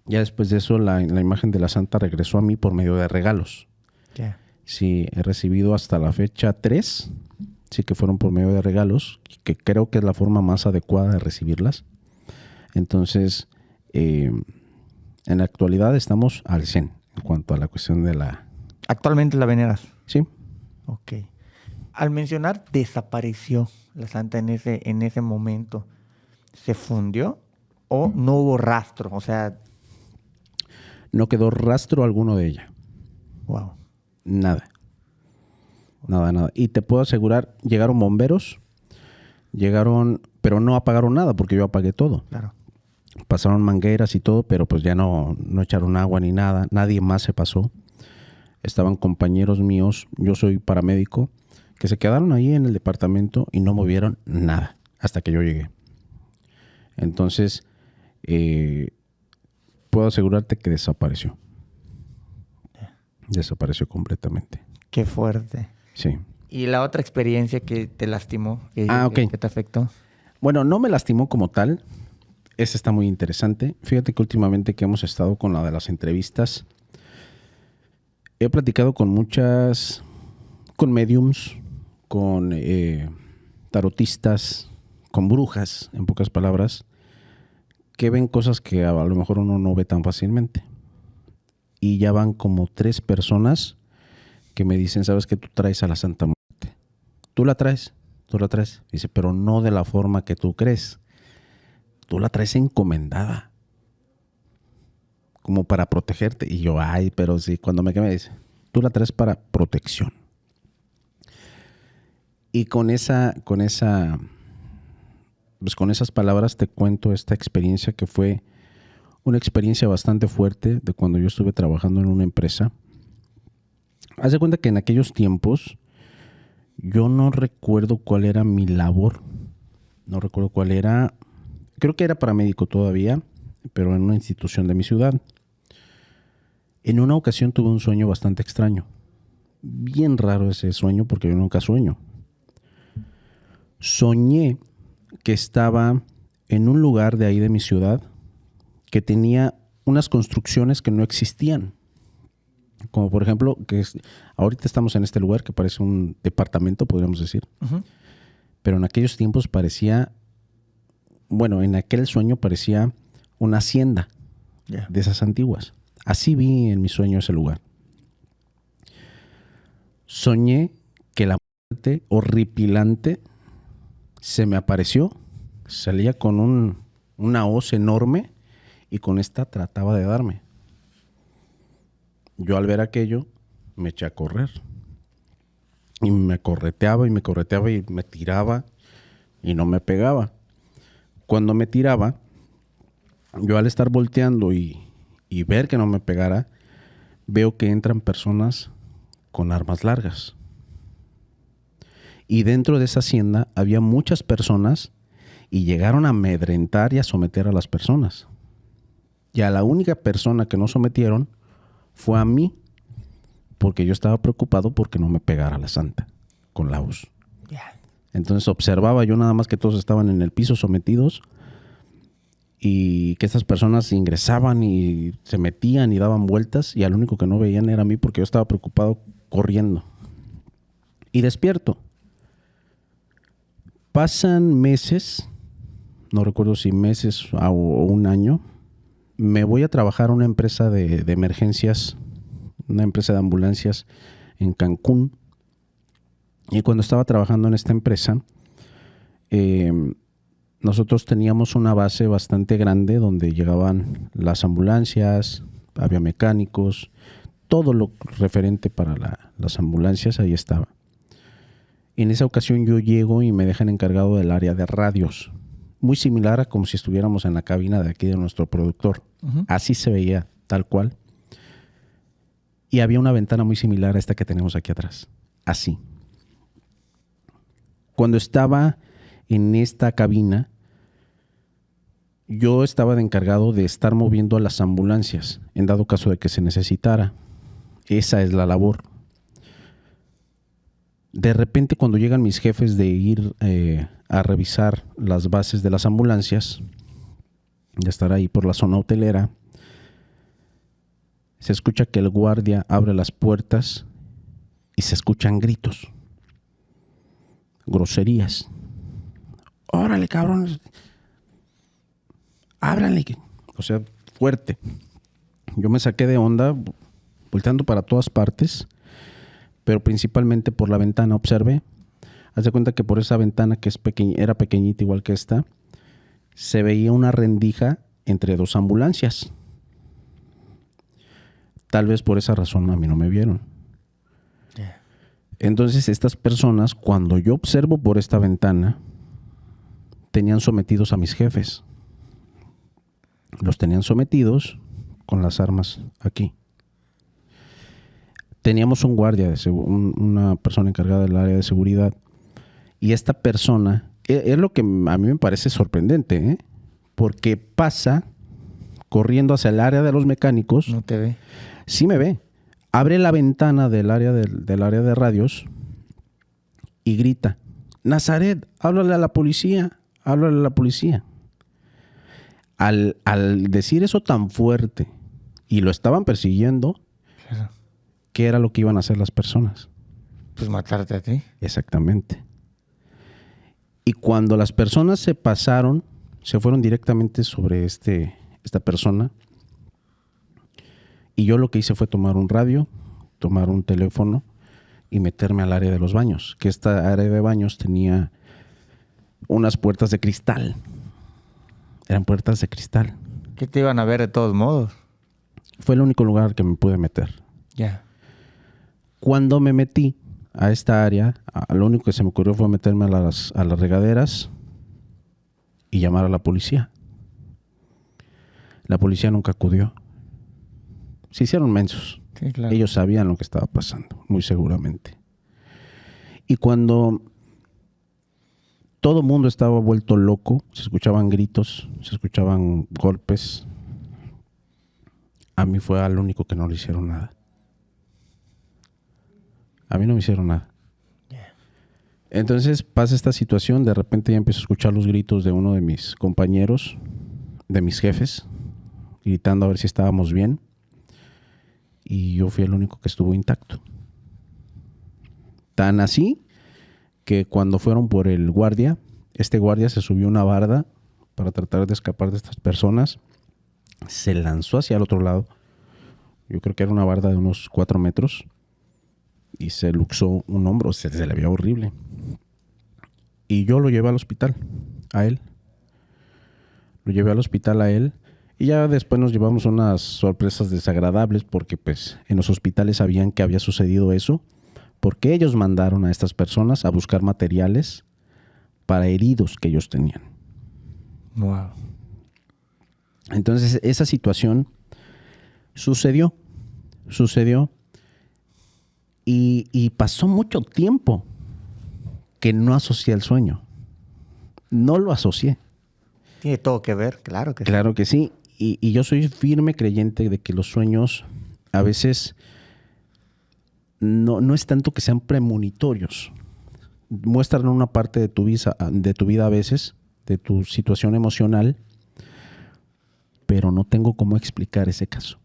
ya después de eso la imagen de la Santa regresó a mí por medio de regalos. Ya. Sí, he recibido hasta la fecha 3, sí que fueron por medio de regalos, que creo que es la forma más adecuada de recibirlas. Entonces, en la actualidad estamos al 100 en cuanto a la cuestión de la... ¿Actualmente la veneras? Sí. Ok. Al mencionar desapareció la Santa en ese momento, ¿se fundió o no hubo rastro? O sea, No quedó rastro alguno de ella. wow. Nada. Nada. Y te puedo asegurar, llegaron bomberos, pero no apagaron nada porque yo apagué todo. Claro. Pasaron mangueras y todo, pero pues ya no echaron agua ni nada. Nadie más se pasó. Estaban compañeros míos, yo soy paramédico, que se quedaron ahí en el departamento y no movieron nada hasta que yo llegué. Entonces, puedo asegurarte que desapareció. Desapareció completamente. Qué fuerte. Sí. ¿Y la otra experiencia que te lastimó? Ok. Que te afectó. Bueno, no me lastimó como tal. Esa está muy interesante. Fíjate que últimamente que hemos estado con la de las entrevistas, he platicado con mediums, con tarotistas, con brujas, en pocas palabras, que ven cosas que a lo mejor uno no ve tan fácilmente. Y ya van como 3 personas que me dicen, ¿sabes que tú traes a la Santa Muerte? Tú la traes. Dice, pero no de la forma que tú crees. Tú la traes encomendada, como para protegerte. Y yo, pero sí, cuando me dice, tú la traes para protección. Y con esas palabras te cuento esta experiencia que fue una experiencia bastante fuerte de cuando yo estuve trabajando en una empresa. Haz de cuenta que en aquellos tiempos yo no recuerdo cuál era mi labor. No recuerdo cuál era. Creo que era paramédico todavía, pero en una institución de mi ciudad. En una ocasión tuve un sueño bastante extraño. Bien raro ese sueño porque yo nunca sueño. Soñé que estaba en un lugar de ahí de mi ciudad que tenía unas construcciones que no existían. Como por ejemplo, ahorita estamos en este lugar que parece un departamento, podríamos decir. Uh-huh. Pero en aquellos tiempos en aquel sueño parecía una hacienda de esas antiguas. Así vi en mi sueño ese lugar. Soñé que la muerte horripilante se me apareció, salía con una hoz enorme y con esta trataba de darme. Yo al ver aquello me eché a correr. Y me correteaba y me correteaba y me tiraba y no me pegaba. Cuando me tiraba, yo al estar volteando y ver que no me pegara, veo que entran personas con armas largas. Y dentro de esa hacienda había muchas personas y llegaron a amedrentar y a someter a las personas. Y a la única persona que no sometieron fue a mí, porque yo estaba preocupado porque no me pegara la santa con la voz. Entonces observaba yo nada más que todos estaban en el piso sometidos y que estas personas ingresaban y se metían y daban vueltas y al único que no veían era a mí porque yo estaba preocupado corriendo. Y despierto. Pasan meses, no recuerdo si meses o un año, me voy a trabajar a una empresa de emergencias, una empresa de ambulancias en Cancún. Y cuando estaba trabajando en esta empresa, nosotros teníamos una base bastante grande donde llegaban las ambulancias, había mecánicos, todo lo referente para las ambulancias ahí estaba. En esa ocasión yo llego y me dejan encargado del área de radios, muy similar a como si estuviéramos en la cabina de aquí de nuestro productor. Uh-huh. Así se veía, tal cual. Y había una ventana muy similar a esta que tenemos aquí atrás, así. Cuando estaba en esta cabina, yo estaba de encargado de estar moviendo a las ambulancias, en dado caso de que se necesitara. Esa es la labor. De repente, cuando llegan mis jefes de ir a revisar las bases de las ambulancias, de estar ahí por la zona hotelera, se escucha que el guardia abre las puertas y se escuchan gritos. Groserías. Órale, cabrón. Ábranle. O sea, fuerte. Yo me saqué de onda, volteando para todas partes, pero principalmente por la ventana. Observé. Haz de cuenta que por esa ventana que era pequeñita igual que esta, se veía una rendija entre dos ambulancias. Tal vez por esa razón a mí no me vieron. Entonces estas personas, cuando yo observo por esta ventana, tenían sometidos a mis jefes. Los tenían sometidos con las armas aquí. Teníamos un guardia, una persona encargada del área de seguridad, y esta persona, es lo que a mí me parece sorprendente, porque pasa corriendo hacia el área de los mecánicos. No te ve. Sí me ve. Abre la ventana del área de radios y grita: Nazaret, háblale a la policía, háblale a la policía. Al decir eso tan fuerte y lo estaban persiguiendo, claro, ¿qué era lo que iban a hacer las personas? Pues matarte a ti. Exactamente. Y cuando las personas se pasaron, se fueron directamente sobre esta persona. Y yo lo que hice fue tomar un radio, tomar un teléfono y meterme al área de los baños, que esta área de baños tenía unas puertas de cristal. Eran puertas de cristal. ¿Qué te iban a ver de todos modos? Fue el único lugar que me pude meter. Ya. Cuando me metí a esta área, lo único que se me ocurrió fue meterme a las regaderas y llamar a la policía. La policía nunca acudió. Se hicieron mensos. Sí, claro. Ellos sabían lo que estaba pasando, muy seguramente. Y cuando todo el mundo estaba vuelto loco, se escuchaban gritos, se escuchaban golpes, a mí fue al único que no le hicieron nada. A mí no me hicieron nada. Entonces pasa esta situación, de repente ya empiezo a escuchar los gritos de uno de mis compañeros, de mis jefes, gritando a ver si estábamos bien. Y yo fui el único que estuvo intacto. Tan así que cuando fueron por el guardia, este guardia se subió a una barda para tratar de escapar de estas personas. Se lanzó hacia el otro lado. Yo creo que era una barda de unos 4 metros. Y se luxó un hombro. Se le veía horrible. Y yo lo llevé al hospital. A él. Lo llevé al hospital a él. Y ya después nos llevamos unas sorpresas desagradables porque pues en los hospitales sabían que había sucedido eso, porque ellos mandaron a estas personas a buscar materiales para heridos que ellos tenían. Wow. Entonces esa situación sucedió y pasó mucho tiempo que no asocié el sueño. No lo asocié. Tiene todo que ver, claro que sí. Claro que sí. Y yo soy firme creyente de que los sueños a veces no es tanto que sean premonitorios. Muestran una parte de tu vida a veces, de tu situación emocional, pero no tengo cómo explicar ese caso.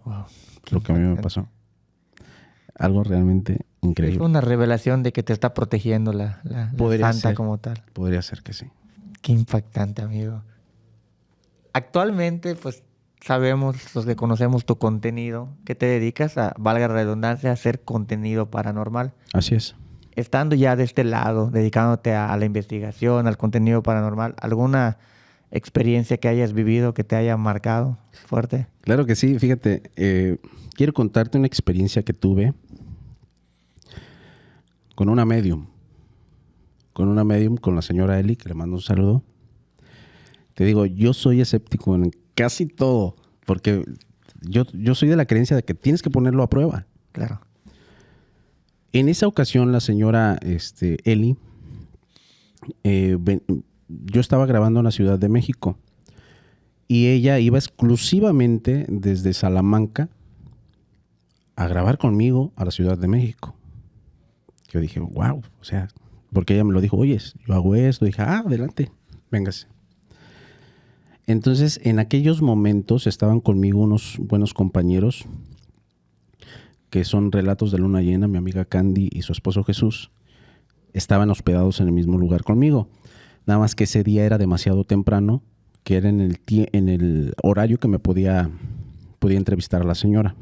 Wow. Lo que a mí me pasó. Algo realmente increíble. Es una revelación de que te está protegiendo la santa ser, como tal. Podría ser que sí. Qué impactante, amigo. Actualmente, pues, sabemos, los que conocemos tu contenido, que te dedicas a, valga la redundancia, a hacer contenido paranormal. Así es. Estando ya de este lado, dedicándote a la investigación, al contenido paranormal, ¿alguna experiencia que hayas vivido que te haya marcado fuerte? Claro que sí. Fíjate, quiero contarte una experiencia que tuve con una medium. Con la señora Eli, que le mando un saludo. Te digo, yo soy escéptico en casi todo, porque yo soy de la creencia de que tienes que ponerlo a prueba. Claro. En esa ocasión, la señora Eli, yo estaba grabando en la Ciudad de México y ella iba exclusivamente desde Salamanca a grabar conmigo a la Ciudad de México. Yo dije, wow, o sea, porque ella me lo dijo, oye, yo hago esto. Dije, adelante, véngase. Entonces, en aquellos momentos estaban conmigo unos buenos compañeros que son Relatos de Luna Llena, mi amiga Candy y su esposo Jesús. Estaban hospedados en el mismo lugar conmigo. Nada más que ese día era demasiado temprano, que era en el horario que me podía entrevistar a la señora.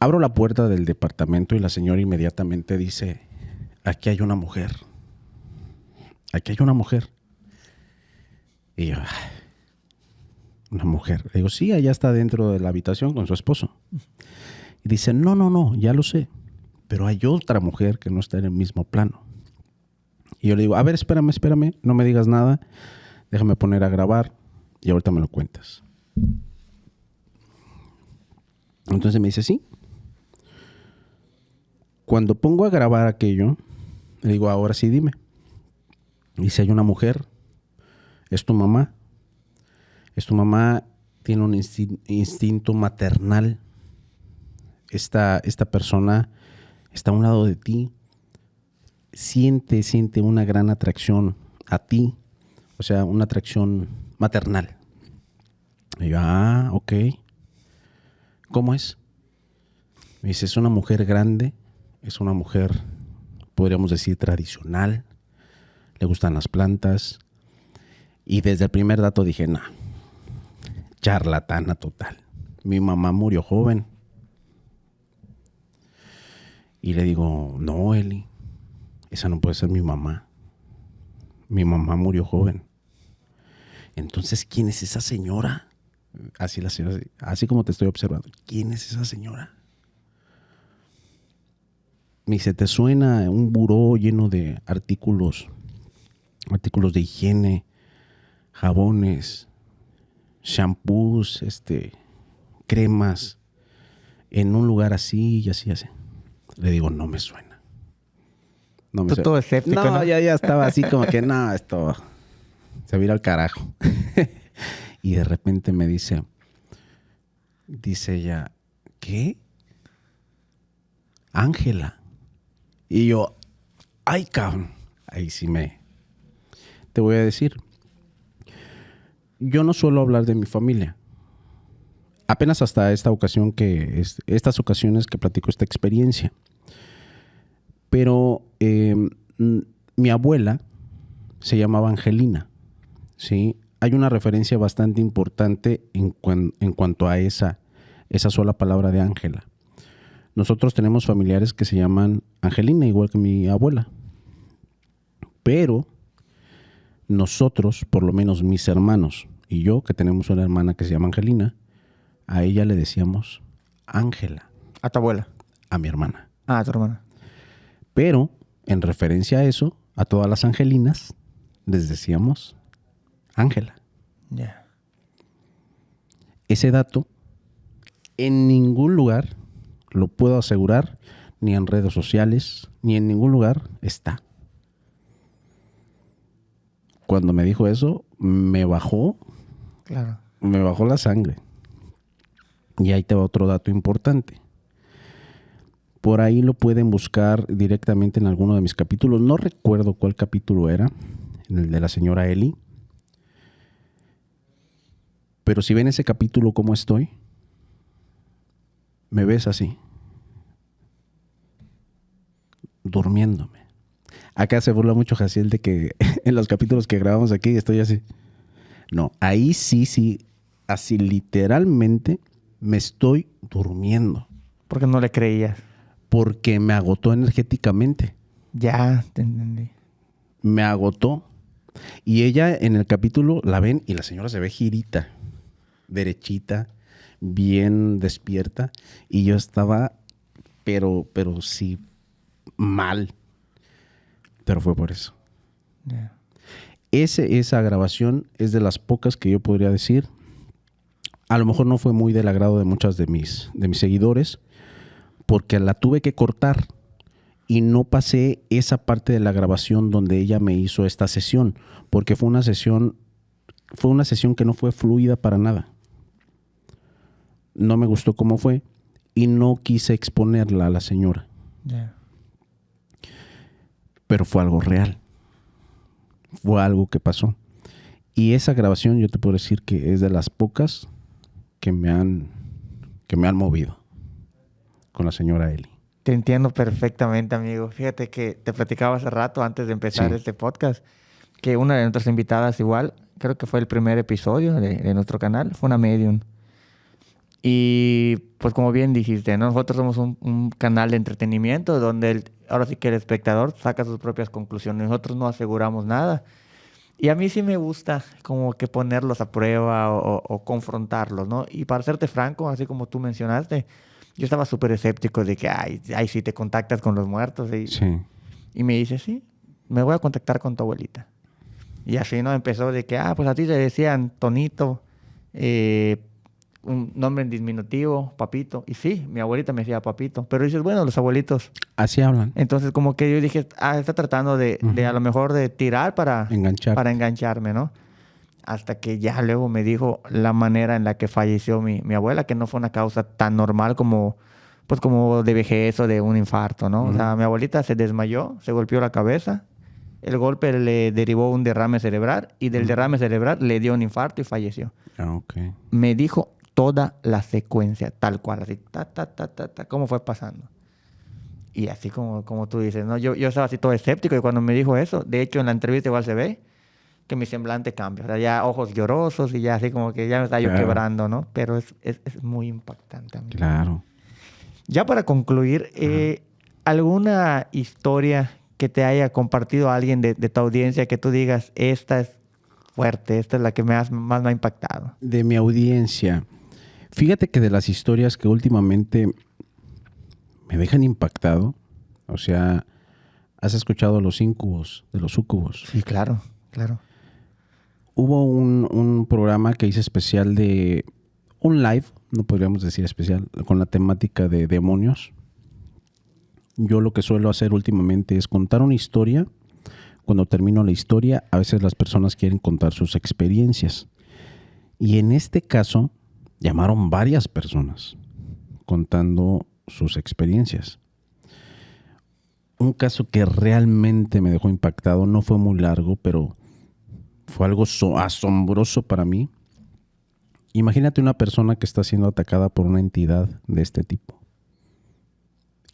Abro la puerta del departamento y la señora inmediatamente dice, aquí hay una mujer. Aquí hay una mujer. Y yo, una mujer. Le digo, sí, allá está dentro de la habitación con su esposo. Y dice, no, ya lo sé. Pero hay otra mujer que no está en el mismo plano. Y yo le digo, a ver, espérame, no me digas nada. Déjame poner a grabar y ahorita me lo cuentas. Entonces me dice, sí. Cuando pongo a grabar aquello, le digo, ahora sí, dime. Dice, hay una mujer. Es tu mamá. Tiene un instinto maternal. Esta persona está a un lado de ti. Siente una gran atracción a ti. O sea, una atracción maternal. Y yo, ok. ¿Cómo es? Me dice, es una mujer grande. Es una mujer, podríamos decir, tradicional. Le gustan las plantas. Y desde el primer dato dije, charlatana total. Mi mamá murió joven. Y le digo, no, Eli, esa no puede ser mi mamá. Mi mamá murió joven. Entonces, ¿quién es esa señora? Así la señora, así como te estoy observando. ¿Quién es esa señora? Me dice, ¿te suena un buró lleno de artículos de higiene, jabones, shampoos, cremas, en un lugar así y así, así? Le digo, no me suena. No me Tú todo escéptico, ¿no? ya estaba así como que, esto se vira al carajo. Y de repente me dice ella, ¿qué? Ángela. Y yo, ay, cabrón. Ahí sí te voy a decir. Yo no suelo hablar de mi familia. Apenas hasta estas ocasiones que platico esta experiencia. Pero mi abuela se llamaba Angelina, ¿sí? Hay una referencia bastante importante en cuanto a esa sola palabra de Ángela. Nosotros tenemos familiares que se llaman Angelina, igual que mi abuela. Pero nosotros, por lo menos mis hermanos, y yo, que tenemos una hermana que se llama Angelina, a ella le decíamos Ángela. ¿A tu abuela? A mi hermana. Ah, a tu hermana. Pero, en referencia a eso, a todas las angelinas les decíamos Ángela. Ya. Ese dato, en ningún lugar, lo puedo asegurar, ni en redes sociales, ni en ningún lugar está. Cuando me dijo eso, me bajó la sangre. Y ahí te va otro dato importante. Por ahí lo pueden buscar directamente en alguno de mis capítulos. No recuerdo cuál capítulo era, en el de la señora Eli. Pero si ven ese capítulo cómo estoy, me ves así, durmiéndome. Acá se burla mucho Jaciel de que en los capítulos que grabamos aquí estoy así. No, ahí sí, así literalmente me estoy durmiendo. Porque no le creías. Porque me agotó energéticamente. Ya, te entendí. Me agotó. Y ella en el capítulo la ven y la señora se ve girita, derechita, bien despierta. Y yo estaba, pero sí, mal. Pero fue por eso. Yeah. Esa grabación es de las pocas que yo podría decir. A lo mejor no fue muy del agrado de muchas de mis seguidores, porque la tuve que cortar y no pasé esa parte de la grabación donde ella me hizo esta sesión, porque fue una sesión que no fue fluida para nada. No me gustó cómo fue y no quise exponerla a la señora. Yeah. Pero fue algo real. Fue algo que pasó. Y esa grabación yo te puedo decir que es de las pocas que me han movido con la señora Eli. Te entiendo perfectamente, amigo. Fíjate que te platicaba hace rato, antes de empezar este podcast, que una de nuestras invitadas igual, creo que fue el primer episodio de nuestro canal, fue una medium. Y pues como bien dijiste, ¿no? Nosotros somos un canal de entretenimiento donde ahora sí que el espectador saca sus propias conclusiones. Nosotros no aseguramos nada. Y a mí sí me gusta como que ponerlos a prueba o confrontarlos, ¿no? Y para serte franco, así como tú mencionaste, yo estaba súper escéptico de que, ay, sí te contactas con los muertos. Y me dice, sí, me voy a contactar con tu abuelita. Y así, ¿no? Empezó de que, pues a ti te decían Tonito, un nombre en diminutivo, Papito. Y sí, mi abuelita me decía Papito. Pero dices, bueno, los abuelitos así hablan. Entonces como que yo dije, está tratando de a lo mejor de tirar para engancharme, ¿no? Hasta que ya luego me dijo la manera en la que falleció mi abuela, que no fue una causa tan normal como de vejez o de un infarto, ¿no? O sea, mi abuelita se desmayó, se golpeó la cabeza, el golpe le derivó un derrame cerebral y del derrame cerebral le dio un infarto y falleció. Okay. Me dijo toda la secuencia, tal cual, así, cómo fue pasando. Y así como tú dices, ¿no? Yo estaba así todo escéptico y cuando me dijo eso, de hecho en la entrevista igual se ve que mi semblante cambia. O sea, ya ojos llorosos y ya así como que ya me estaba yo quebrando, ¿no? Pero es muy impactante. Amigo. Claro. Ya para concluir, ¿alguna historia que te haya compartido alguien de tu audiencia que tú digas, esta es fuerte, esta es la que más me ha impactado? De mi audiencia. Fíjate que de las historias que últimamente me dejan impactado, o sea, ¿has escuchado los íncubos, de los súcubos? Sí, claro. Hubo un programa que hice especial de un live, no podríamos decir especial, con la temática de demonios. Yo lo que suelo hacer últimamente es contar una historia. Cuando termino la historia, a veces las personas quieren contar sus experiencias. Y en este caso, llamaron varias personas contando sus experiencias. Un caso que realmente me dejó impactado, no fue muy largo, pero fue algo asombroso para mí. Imagínate una persona que está siendo atacada por una entidad de este tipo.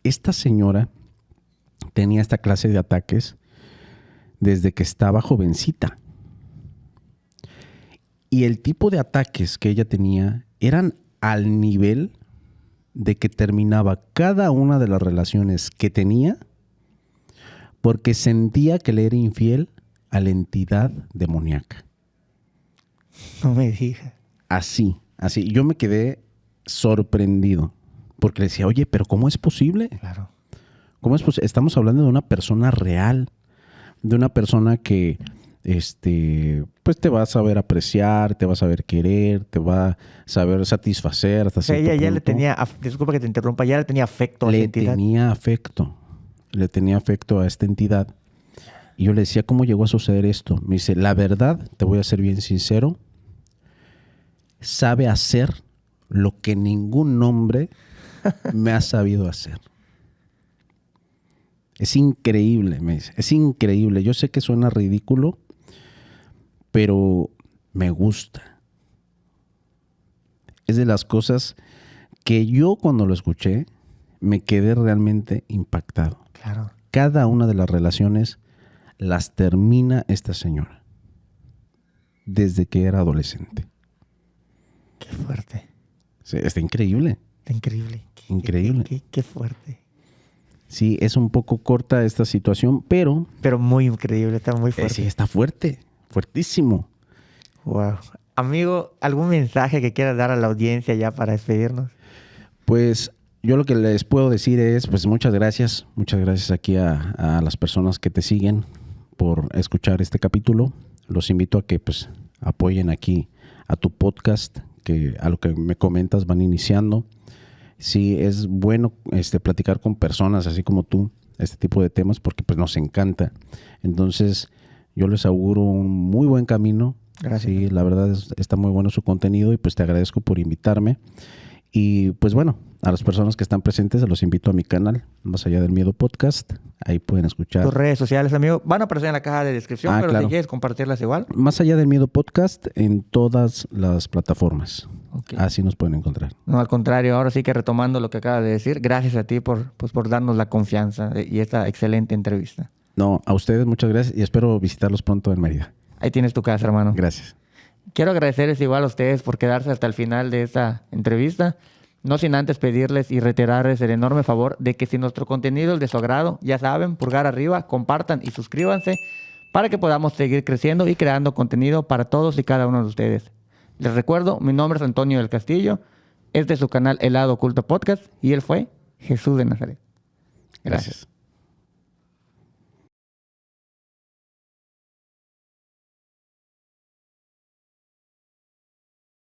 Esta señora tenía esta clase de ataques desde que estaba jovencita. Y el tipo de ataques que ella tenía eran al nivel de que terminaba cada una de las relaciones que tenía porque sentía que le era infiel a la entidad demoníaca. No me digas. Así. Yo me quedé sorprendido porque le decía, oye, pero ¿cómo es posible? Claro. ¿Cómo es posible? Estamos hablando de una persona real, de una persona que pues te va a saber apreciar, te va a saber querer, te va a saber satisfacer hasta O sea, cierto ella ya le punto. tenía, disculpa que te interrumpa, ya le tenía afecto a esa Le entidad. tenía afecto a esta entidad. Y yo le decía, ¿cómo llegó a suceder esto? Me dice, la verdad, te voy a ser bien sincero, sabe hacer lo que ningún hombre me ha sabido hacer. Es increíble, me dice, es increíble. Yo sé que suena ridículo, pero me gusta. Es de las cosas que yo cuando lo escuché me quedé realmente impactado. Claro. Cada una de las relaciones las termina esta señora desde que era adolescente. Qué fuerte. Sí, está increíble. Está increíble. Increíble. Qué fuerte. Sí, es un poco corta esta situación, pero Pero muy increíble, está muy fuerte. sí, está fuerte, fuertísimo. Wow. Amigo, ¿algún mensaje que quieras dar a la audiencia ya para despedirnos? Pues yo lo que les puedo decir es, pues muchas gracias aquí a las personas que te siguen por escuchar este capítulo. Los invito a que pues apoyen aquí a tu podcast, que a lo que me comentas van iniciando. Sí, es bueno platicar con personas así como tú, este tipo de temas, porque pues nos encanta. Entonces, yo les auguro un muy buen camino. Gracias. Sí, la verdad está muy bueno su contenido y pues te agradezco por invitarme. Y pues bueno, a las personas que están presentes, los invito a mi canal, Más Allá del Miedo Podcast. Ahí pueden escuchar. Tus redes sociales, amigo, van a aparecer en la caja de descripción, pero claro. si quieres compartirlas igual. Más Allá del Miedo Podcast en todas las plataformas. Okay. Así nos pueden encontrar. No, al contrario, ahora sí que retomando lo que acabas de decir, gracias a ti por darnos la confianza y esta excelente entrevista. No, a ustedes muchas gracias y espero visitarlos pronto en Mérida. Ahí tienes tu casa, hermano. Gracias. Quiero agradecerles igual a ustedes por quedarse hasta el final de esta entrevista. No sin antes pedirles y reiterarles el enorme favor de que si nuestro contenido es de su agrado, ya saben, pulgar arriba, compartan y suscríbanse para que podamos seguir creciendo y creando contenido para todos y cada uno de ustedes. Les recuerdo, mi nombre es Antonio del Castillo, es de su canal El Lado Oculto Podcast y él fue Jesús de Nazaret. Gracias.